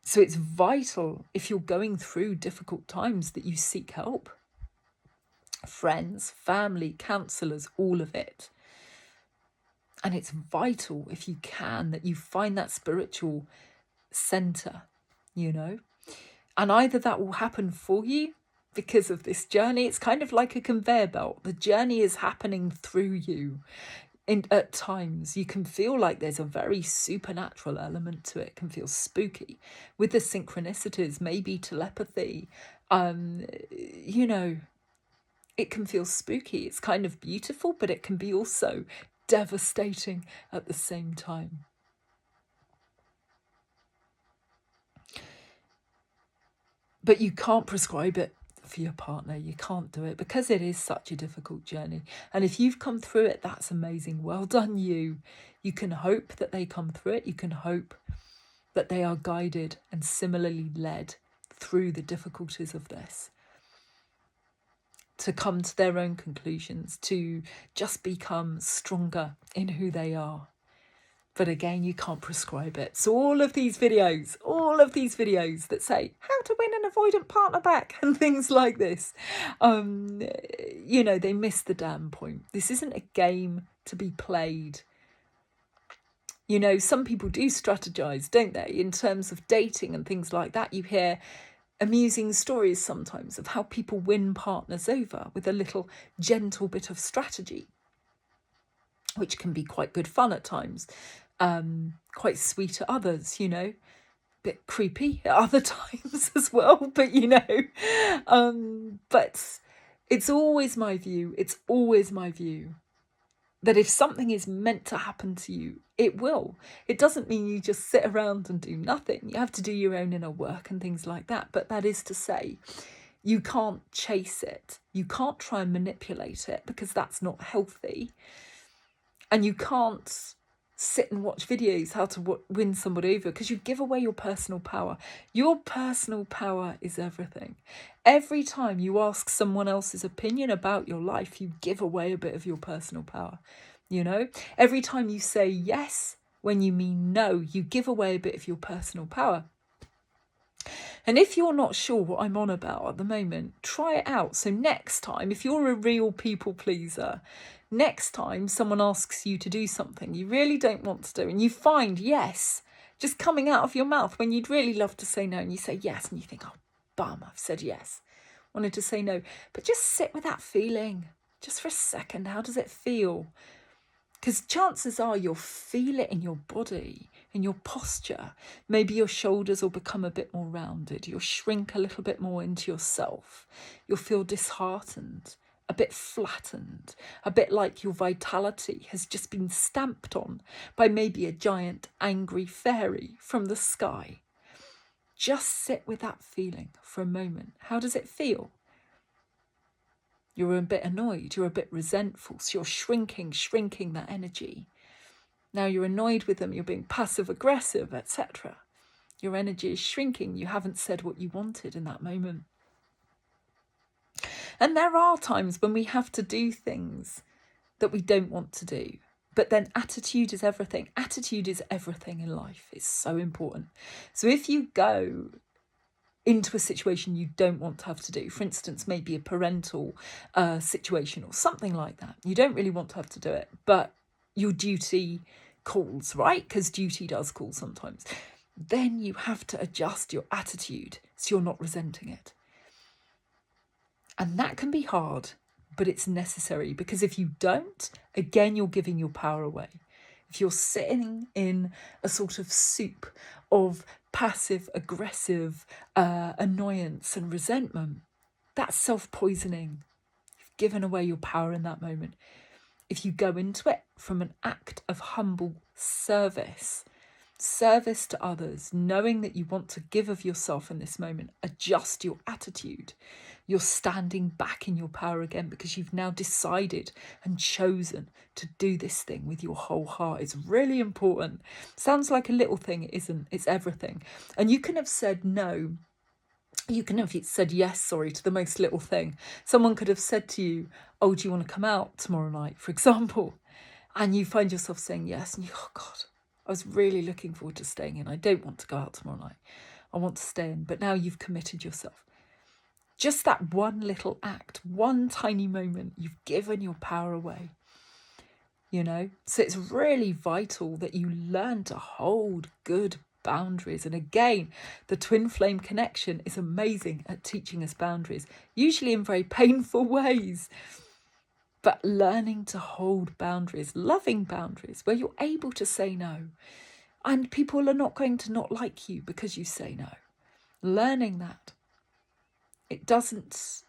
So it's vital, if you're going through difficult times, that you seek help. Friends, family, counsellors, all of it. And it's vital, if you can, that you find that spiritual centre, you know. And either that will happen for you because of this journey. It's kind of like a conveyor belt. The journey is happening through you. At times, you can feel like there's a very supernatural element to it. It can feel spooky. With the synchronicities, maybe telepathy, you know, it can feel spooky. It's kind of beautiful, but it can be also devastating at the same time. But you can't prescribe it for your partner. You can't do it because it is such a difficult journey. And if you've come through it, that's amazing. Well done, you. You can hope that they come through it. You can hope that they are guided and similarly led through the difficulties of this, to come to their own conclusions, to just become stronger in who they are. But again, you can't prescribe it. So all of these videos that say how to win an avoidant partner back and things like this, you know, they miss the damn point. This isn't a game to be played. You know, some people do strategize, don't they, in terms of dating and things like that. You hear amusing stories sometimes of how people win partners over with a little gentle bit of strategy, which can be quite good fun at times, quite sweet at others, you know, bit creepy at other times as well, but you know, but it's always my view that if something is meant to happen to you, it will. It doesn't mean you just sit around and do nothing. You have to do your own inner work and things like that. But that is to say, you can't chase it. You can't try and manipulate it because that's not healthy. And you can't sit and watch videos how to win somebody over because you give away your personal power. Your personal power is everything. Every time you ask someone else's opinion about your life, you give away a bit of your personal power. You know, every time you say yes when you mean no, you give away a bit of your personal power. And if you're not sure what I'm on about at the moment, try it out. So next time, if you're a real people pleaser, next time someone asks you to do something you really don't want to do, and you find yes just coming out of your mouth when you'd really love to say no, and you say yes, and you think, oh, bum, I've said yes. Wanted to say no. But just sit with that feeling just for a second. How does it feel? Because chances are you'll feel it in your body, in your posture. Maybe your shoulders will become a bit more rounded. You'll shrink a little bit more into yourself. You'll feel disheartened, a bit flattened, a bit like your vitality has just been stamped on by maybe a giant angry fairy from the sky. Just sit with that feeling for a moment. How does it feel? You're a bit annoyed, you're a bit resentful, so you're shrinking that energy. Now you're annoyed with them, you're being passive aggressive, etc. Your energy is shrinking, you haven't said what you wanted in that moment. And there are times when we have to do things that we don't want to do. But then attitude is everything. Attitude is everything in life. It's so important. So if you go into a situation you don't want to have to do, for instance, maybe a parental situation or something like that, you don't really want to have to do it, but your duty calls, right? Because duty does call sometimes. Then you have to adjust your attitude so you're not resenting it. And that can be hard, but it's necessary, because if you don't, again, you're giving your power away. If you're sitting in a sort of soup of passive aggressive annoyance and resentment, that's self-poisoning. You've given away your power in that moment. If you go into it from an act of humble service to others, knowing that you want to give of yourself in this moment, adjust your attitude, you're standing back in your power again, because you've now decided and chosen to do this thing with your whole heart. It's really important. Sounds like a little thing, it isn't. It's everything. And you can have said no. You can have said yes, to the most little thing. Someone could have said to you, oh, do you want to come out tomorrow night, for example? And you find yourself saying yes, and you, oh God, I was really looking forward to staying in. I don't want to go out tomorrow night. I want to stay in. But now you've committed yourself. Just that one little act, one tiny moment, you've given your power away. So it's really vital that you learn to hold good boundaries. And again, the twin flame connection is amazing at teaching us boundaries, usually in very painful ways. But learning to hold boundaries, loving boundaries, where you're able to say no. And people are not going to not like you because you say no. Learning that. It doesn't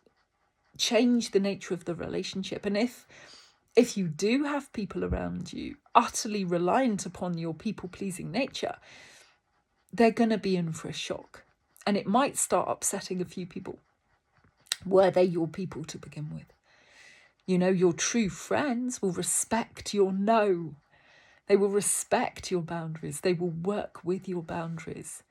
change the nature of the relationship. And if you do have people around you utterly reliant upon your people-pleasing nature, they're going to be in for a shock. And it might start upsetting a few people. Were they your people to begin with? Your true friends will respect your no. They will respect your boundaries. They will work with your boundaries.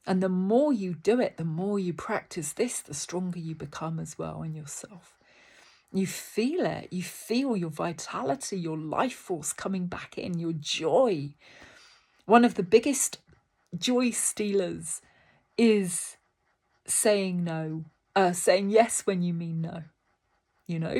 And the more you do it, the more you practice this, the stronger you become as well in yourself. You feel it. You feel your vitality, your life force coming back in, your joy. One of the biggest joy stealers is saying no, saying yes when you mean no.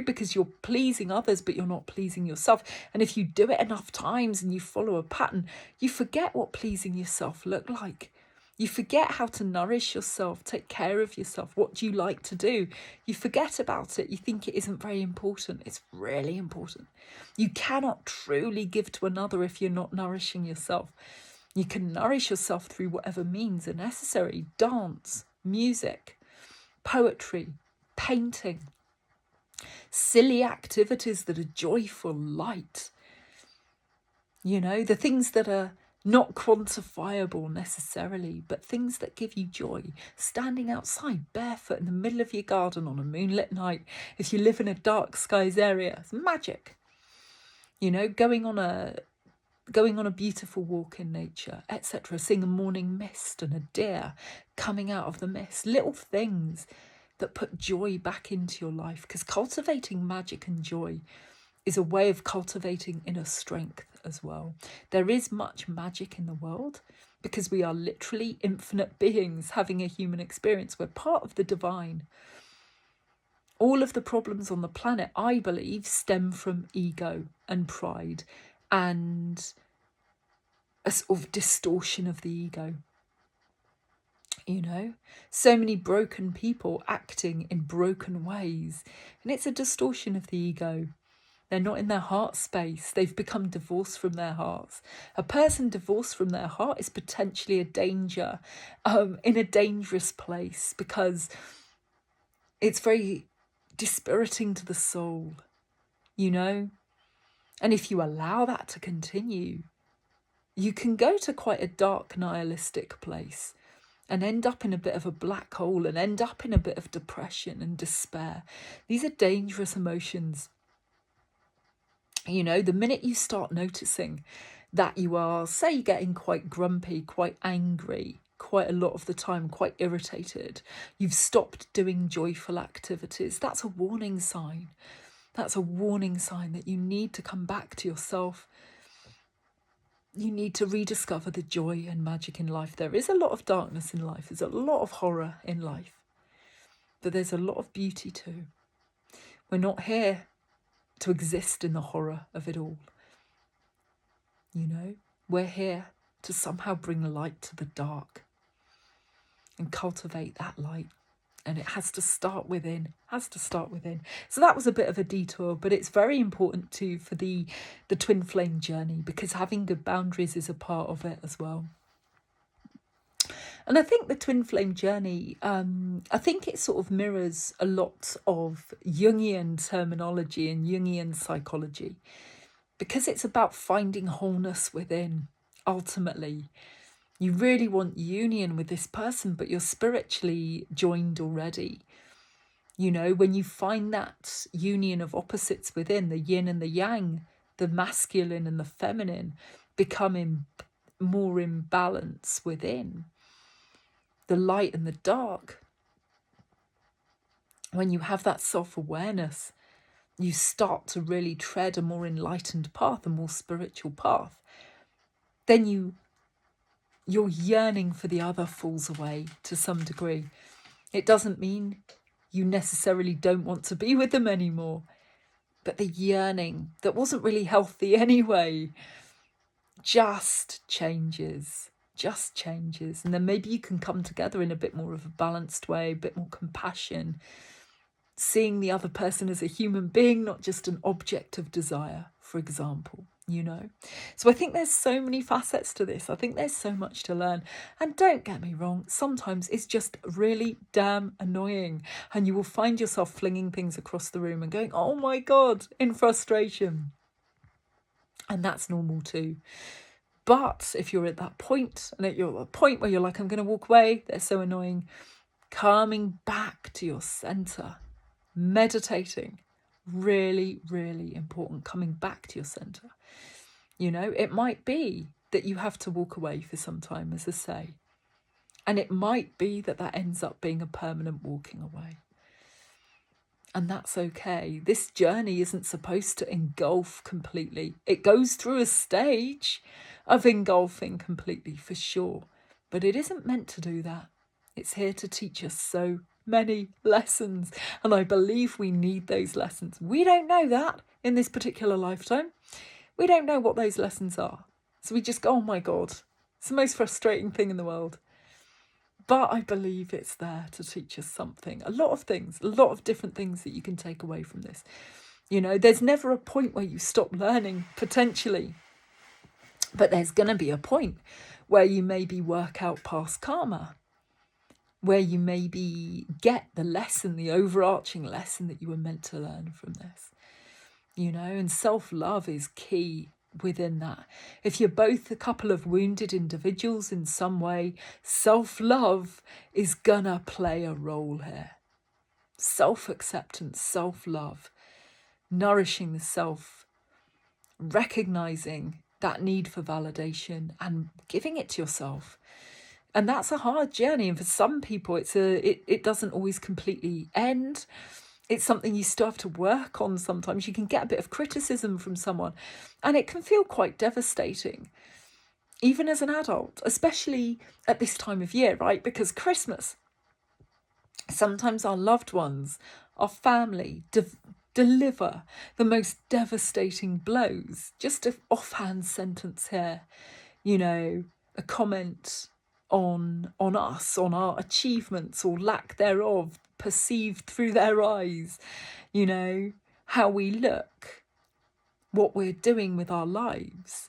Because you're pleasing others, but you're not pleasing yourself. And if you do it enough times and you follow a pattern, you forget what pleasing yourself looked like. You forget how to nourish yourself, take care of yourself. What do you like to do? You forget about it. You think it isn't very important. It's really important. You cannot truly give to another if you're not nourishing yourself. You can nourish yourself through whatever means are necessary. Dance, music, poetry, painting, silly activities that are joyful, light. The things that are not quantifiable necessarily, but things that give you joy. Standing outside barefoot in the middle of your garden on a moonlit night. If you live in a dark skies area, it's magic. Going on a beautiful walk in nature, etc. Seeing a morning mist and a deer coming out of the mist. Little things that put joy back into your life, because cultivating magic and joy is a way of cultivating inner strength as well. There is much magic in the world because we are literally infinite beings having a human experience. We're part of the divine. All of the problems on the planet, I believe, stem from ego and pride and a sort of distortion of the ego. So many broken people acting in broken ways, and it's a distortion of the ego. They're not in their heart space. They've become divorced from their hearts. A person divorced from their heart is potentially a danger, in a dangerous place, because it's very dispiriting to the soul, And if you allow that to continue, you can go to quite a dark, nihilistic place. and end up in a bit of a black hole and end up in a bit of depression and despair. These are dangerous emotions. You know, the minute you start noticing that you are, say, getting quite grumpy, quite angry, quite a lot of the time, quite irritated, you've stopped doing joyful activities, that's a warning sign. That's a warning sign that you need to come back to yourself. You need to rediscover the joy and magic in life. There is a lot of darkness in life. There's a lot of horror in life. But there's a lot of beauty too. We're not here to exist in the horror of it all. You know, we're here to somehow bring light to the dark and cultivate that light. And it has to start within, So that was a bit of a detour, but it's very important too for the twin flame journey, because having good boundaries is a part of it as well. And I think the twin flame journey, I think it sort of mirrors a lot of Jungian terminology and Jungian psychology, because it's about finding wholeness within, ultimately. You really want union with this person, but you're spiritually joined already. You know, when you find that union of opposites within, the yin and the yang, the masculine and the feminine, becoming more in balance within, the light and the dark, when you have that self-awareness, you start to really tread a more enlightened path, a more spiritual path. Then your yearning for the other falls away to some degree. It doesn't mean you necessarily don't want to be with them anymore, but the yearning that wasn't really healthy anyway just changes. And then maybe you can come together in a bit more of a balanced way, a bit more compassion, seeing the other person as a human being, not just an object of desire, for example. You know, so I think there's so many facets to this. I think there's so much to learn. And don't get me wrong, sometimes it's just really damn annoying. And you will find yourself flinging things across the room and going, oh my God, in frustration. And that's normal too. But if you're at that point, and you're at a point where you're like, I'm going to walk away, they're so annoying, coming back to your center, meditating, really, really important, coming back to your center. You know, it might be that you have to walk away for some time, as I say. And it might be that ends up being a permanent walking away. And that's okay. This journey isn't supposed to engulf completely. It goes through a stage of engulfing completely, for sure. But it isn't meant to do that. It's here to teach us so many lessons. And I believe we need those lessons. We don't know that in this particular lifetime. We don't know what those lessons are. So we just go, oh my God, it's the most frustrating thing in the world. But I believe it's there to teach us something. A lot of things, a lot of different things that you can take away from this. You know, there's never a point where you stop learning, potentially. But there's going to be a point where you maybe work out past karma, where you maybe get the lesson, the overarching lesson that you were meant to learn from this. You know, and self-love is key within that. If you're both a couple of wounded individuals in some way, self-love is gonna play a role here. Self-acceptance, self-love, nourishing the self, recognizing that need for validation and giving it to yourself. And that's a hard journey. And for some people, it doesn't always completely end. It's something you still have to work on sometimes. You can get a bit of criticism from someone and it can feel quite devastating, even as an adult, especially at this time of year, right? Because Christmas, sometimes our loved ones, our family, deliver the most devastating blows. Just an offhand sentence here, you know, a comment on us, on our achievements or lack thereof, perceived through their eyes, you know, how we look, what we're doing with our lives.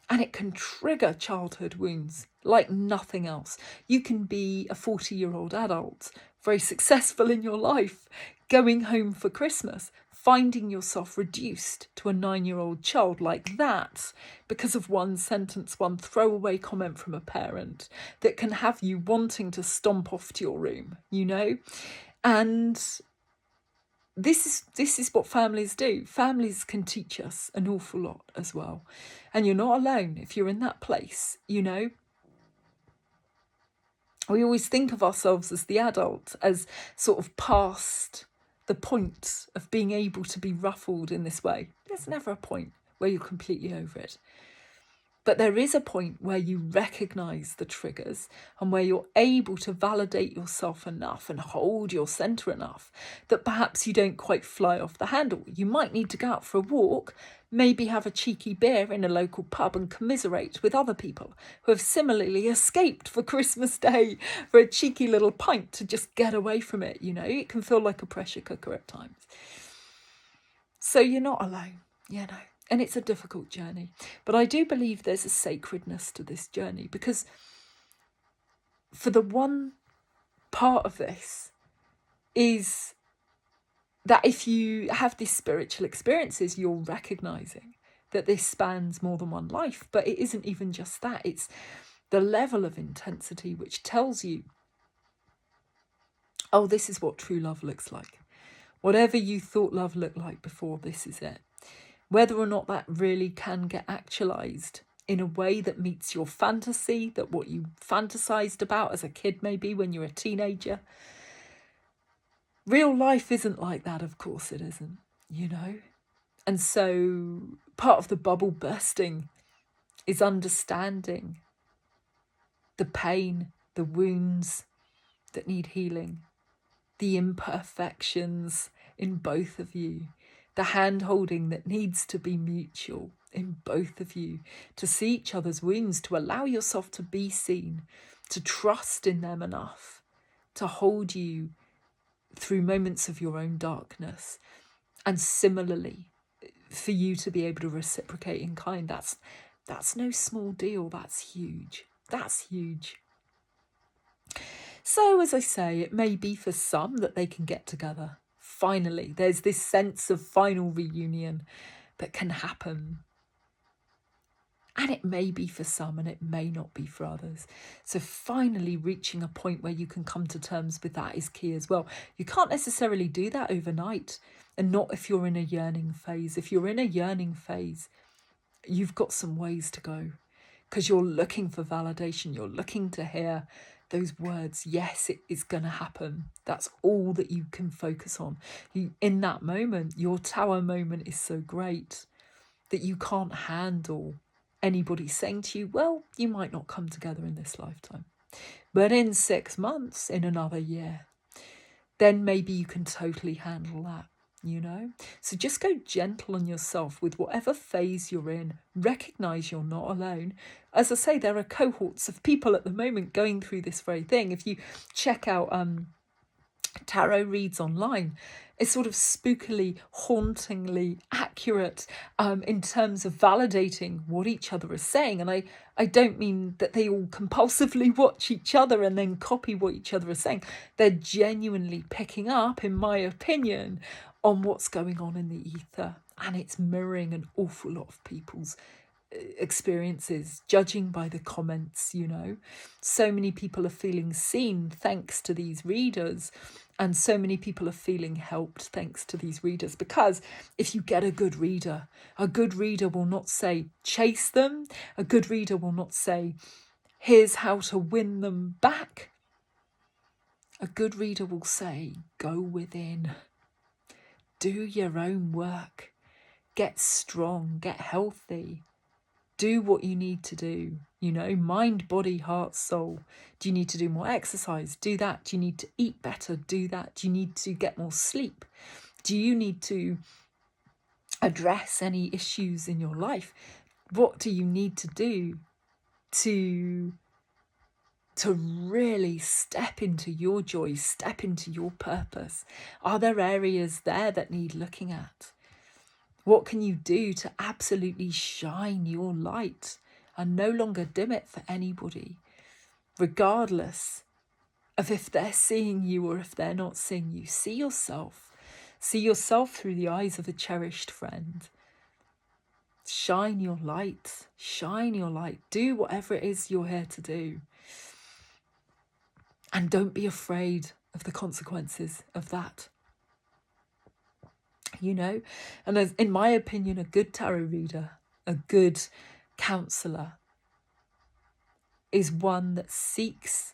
And it can trigger childhood wounds like nothing else. You can be a 40-year-old adult, very successful in your life, going home for Christmas, finding yourself reduced to a 9-year-old child like that because of one sentence, one throwaway comment from a parent that can have you wanting to stomp off to your room, you know? And this is what families do. Families can teach us an awful lot as well. And you're not alone if you're in that place, you know? We always think of ourselves as the adult, as sort of past the point of being able to be ruffled in this way. There's never a point where you're completely over it. But there is a point where you recognise the triggers and where you're able to validate yourself enough and hold your centre enough that perhaps you don't quite fly off the handle. You might need to go out for a walk, maybe have a cheeky beer in a local pub and commiserate with other people who have similarly escaped for Christmas Day for a cheeky little pint to just get away from it, you know. It can feel like a pressure cooker at times. So you're not alone, you know. And it's a difficult journey. But I do believe there's a sacredness to this journey, because for the one part of this is that if you have these spiritual experiences, you're recognising that this spans more than one life. But it isn't even just that. It's the level of intensity which tells you, oh, this is what true love looks like. Whatever you thought love looked like before, this is it. Whether or not that really can get actualised in a way that meets your fantasy, that what you fantasised about as a kid maybe when you're a teenager. Real life isn't like that, of course it isn't, you know. And so part of the bubble bursting is understanding the pain, the wounds that need healing, the imperfections in both of you, the hand-holding that needs to be mutual in both of you, to see each other's wounds, to allow yourself to be seen, to trust in them enough, to hold you through moments of your own darkness. And similarly, for you to be able to reciprocate in kind. That's no small deal. That's huge. That's huge. So, as I say, it may be for some that they can get together. Finally, there's this sense of final reunion that can happen. And it may be for some and it may not be for others. So finally reaching a point where you can come to terms with that is key as well. You can't necessarily do that overnight, and not if you're in a yearning phase. If you're in a yearning phase, you've got some ways to go, because you're looking for validation. You're looking to hear those words, yes, it is going to happen. That's all that you can focus on. In that moment, your tower moment is so great that you can't handle anybody saying to you, well, you might not come together in this lifetime, but in 6 months, in another year, then maybe you can totally handle that, you know? So just go gentle on yourself with whatever phase you're in. Recognise you're not alone. As I say, there are cohorts of people at the moment going through this very thing. If you check out tarot reads online, it's sort of spookily, hauntingly accurate in terms of validating what each other is saying. And I don't mean that they all compulsively watch each other and then copy what each other is saying. They're genuinely picking up, in my opinion, on what's going on in the ether. And it's mirroring an awful lot of people's experiences, judging by the comments, you know. So many people are feeling seen thanks to these readers, and so many people are feeling helped thanks to these readers, because if you get a good reader will not say chase them. A good reader will not say here's how to win them back. A good reader will say go within, do your own work, get strong, get healthy, do what you need to do, you know, mind, body, heart, soul. Do you need to do more exercise? Do that. Do you need to eat better? Do that. Do you need to get more sleep? Do you need to address any issues in your life? What do you need to do to really step into your joy, step into your purpose? Are there areas there that need looking at? What can you do to absolutely shine your light and no longer dim it for anybody, regardless of if they're seeing you or if they're not seeing you? See yourself. See yourself through the eyes of a cherished friend. Shine your light. Shine your light. Do whatever it is you're here to do. And don't be afraid of the consequences of that. You know, and as, in my opinion, a good tarot reader, a good counsellor, is one that seeks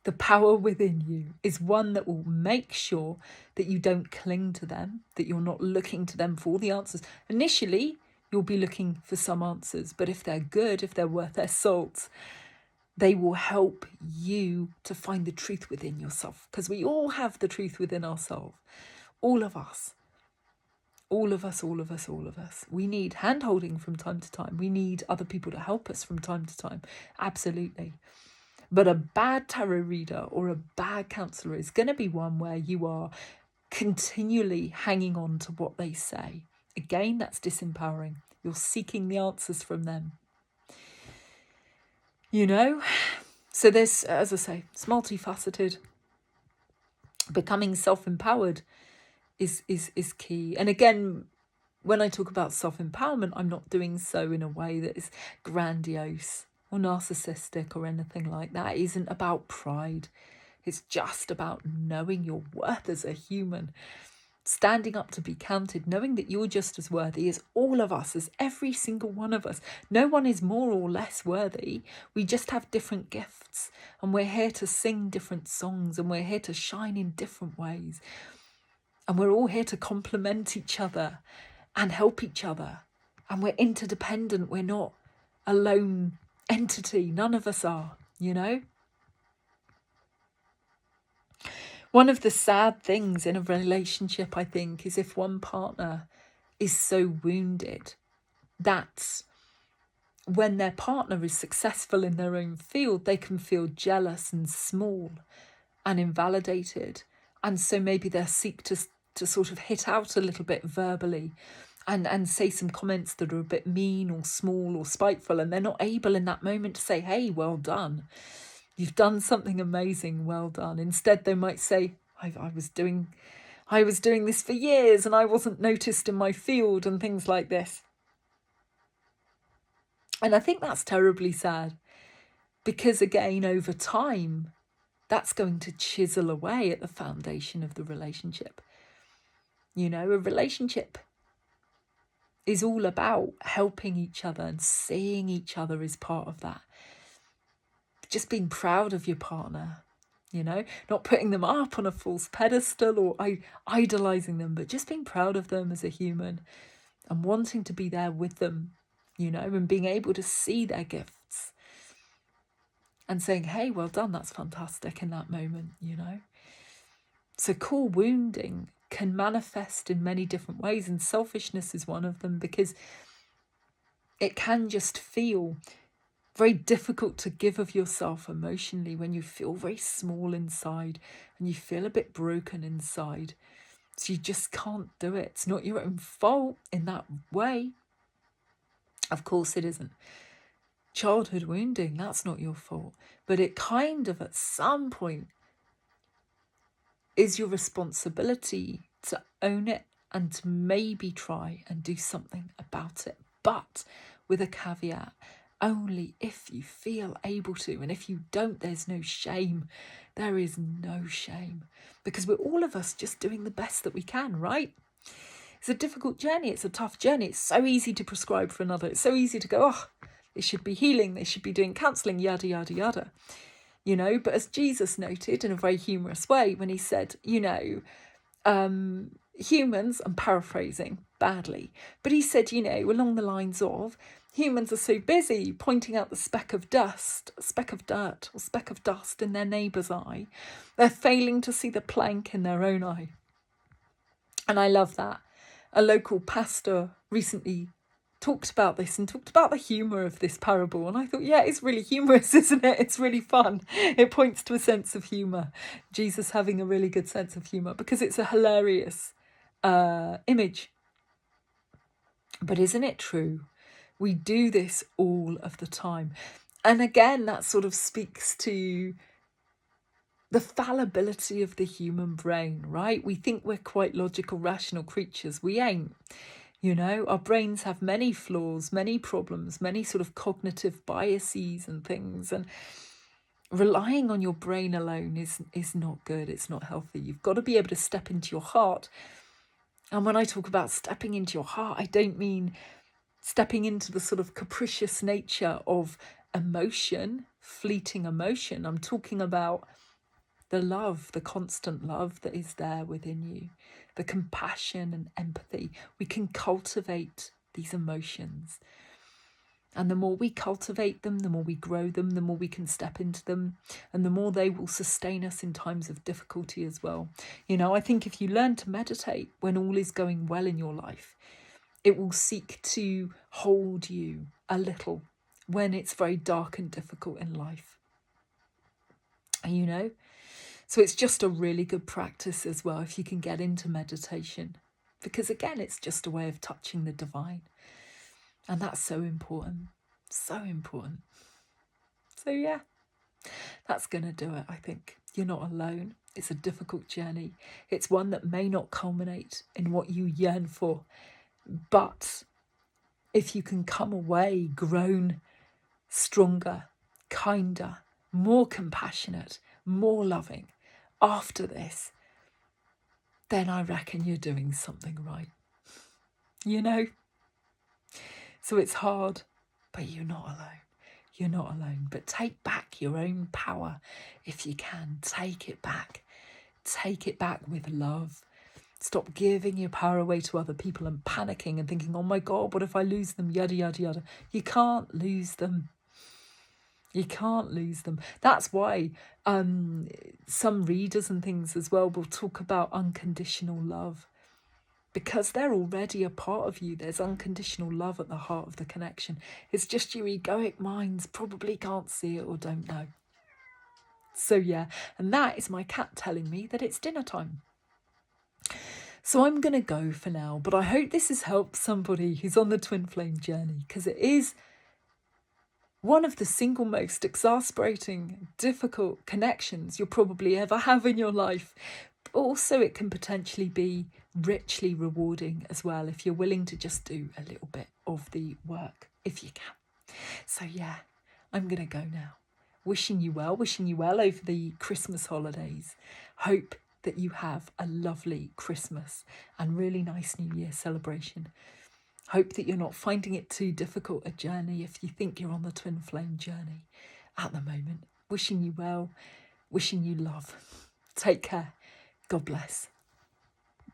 the power within you, is one that will make sure that you don't cling to them, that you're not looking to them for all the answers. Initially, you'll be looking for some answers, but if they're good, if they're worth their salt, they will help you to find the truth within yourself, because we all have the truth within ourselves. All of us. All of us, all of us, all of us. We need hand-holding from time to time. We need other people to help us from time to time. Absolutely. But a bad tarot reader or a bad counsellor is going to be one where you are continually hanging on to what they say. Again, that's disempowering. You're seeking the answers from them. You know? So this, as I say, it's multifaceted. Becoming self-empowered is key. And again, when I talk about self-empowerment, I'm not doing so in a way that is grandiose or narcissistic or anything like that. It isn't about pride. It's just about knowing your worth as a human, standing up to be counted, knowing that you're just as worthy as all of us, as every single one of us. No one is more or less worthy. We just have different gifts, and we're here to sing different songs, and we're here to shine in different ways. And we're all here to complement each other and help each other. And we're interdependent. We're not a lone entity. None of us are, you know? One of the sad things in a relationship, I think, is if one partner is so wounded that when their partner is successful in their own field, they can feel jealous and small and invalidated. And so maybe they'll seek to sort of hit out a little bit verbally and say some comments that are a bit mean or small or spiteful. And they're not able in that moment to say, hey, well done. You've done something amazing. Well done. Instead, they might say, I was doing this for years and I wasn't noticed in my field and things like this. And I think that's terribly sad because, again, over time, that's going to chisel away at the foundation of the relationship. You know, a relationship is all about helping each other and seeing each other as part of that. Just being proud of your partner, you know, not putting them up on a false pedestal or idolizing them, but just being proud of them as a human and wanting to be there with them, you know, and being able to see their gifts and saying, hey, well done, that's fantastic in that moment, you know. So core wounding can manifest in many different ways, and selfishness is one of them, because it can just feel very difficult to give of yourself emotionally when you feel very small inside and you feel a bit broken inside. So you just can't do it. It's not your own fault in that way. Of course it isn't. Childhood wounding, that's not your fault. But it kind of at some point is your responsibility to own it and to maybe try and do something about it. But with a caveat, only if you feel able to. And if you don't, there's no shame. There is no shame. Because we're all of us just doing the best that we can, right? It's a difficult journey. It's a tough journey. It's so easy to prescribe for another. It's so easy to go, oh, they should be healing. They should be doing counselling, yada, yada, yada. You know, but as Jesus noted in a very humorous way when he said, you know, humans, I'm paraphrasing badly, but he said, you know, along the lines of, humans are so busy pointing out the speck of dust, a speck of dirt or speck of dust in their neighbour's eye, they're failing to see the plank in their own eye. And I love that. A local pastor recently talked about this and talked about the humour of this parable. And I thought, yeah, it's really humorous, isn't it? It's really fun. It points to a sense of humour. Jesus having a really good sense of humour because it's a hilarious image. But isn't it true? We do this all of the time. And again, that sort of speaks to the fallibility of the human brain, right? We think we're quite logical, rational creatures. We ain't. You know, our brains have many flaws, many problems, many sort of cognitive biases and things. And relying on your brain alone is not good. It's not healthy. You've got to be able to step into your heart. And when I talk about stepping into your heart, I don't mean stepping into the sort of capricious nature of emotion, fleeting emotion. I'm talking about the love, the constant love that is there within you, the compassion and empathy. We can cultivate these emotions. And the more we cultivate them, the more we grow them, the more we can step into them, and the more they will sustain us in times of difficulty as well. You know, I think if you learn to meditate when all is going well in your life, it will seek to hold you a little when it's very dark and difficult in life. You know? So it's just a really good practice as well if you can get into meditation. Because again, it's just a way of touching the divine. And that's so important. So important. So yeah, that's going to do it, I think. You're not alone. It's a difficult journey. It's one that may not culminate in what you yearn for. But if you can come away grown, stronger, kinder, more compassionate, more loving after this, then I reckon you're doing something right. You know? So it's hard, but you're not alone. You're not alone. But take back your own power if you can. Take it back. Take it back with love. Stop giving your power away to other people and panicking and thinking, oh my God, what if I lose them? Yada, yada, yada. You can't lose them. You can't lose them. That's why some readers and things as well will talk about unconditional love. Because they're already a part of you. There's unconditional love at the heart of the connection. It's just your egoic minds probably can't see it or don't know. So yeah, and that is my cat telling me that it's dinner time. So I'm going to go for now, but I hope this has helped somebody who's on the twin flame journey, because it is one of the single most exasperating, difficult connections you'll probably ever have in your life. But also it can potentially be richly rewarding as well if you're willing to just do a little bit of the work, if you can. So yeah, I'm going to go now. Wishing you well over the Christmas holidays. Hope that you have a lovely Christmas and really nice New Year celebration. Hope that you're not finding it too difficult a journey if you think you're on the twin flame journey at the moment. Wishing you well, wishing you love. Take care. God bless.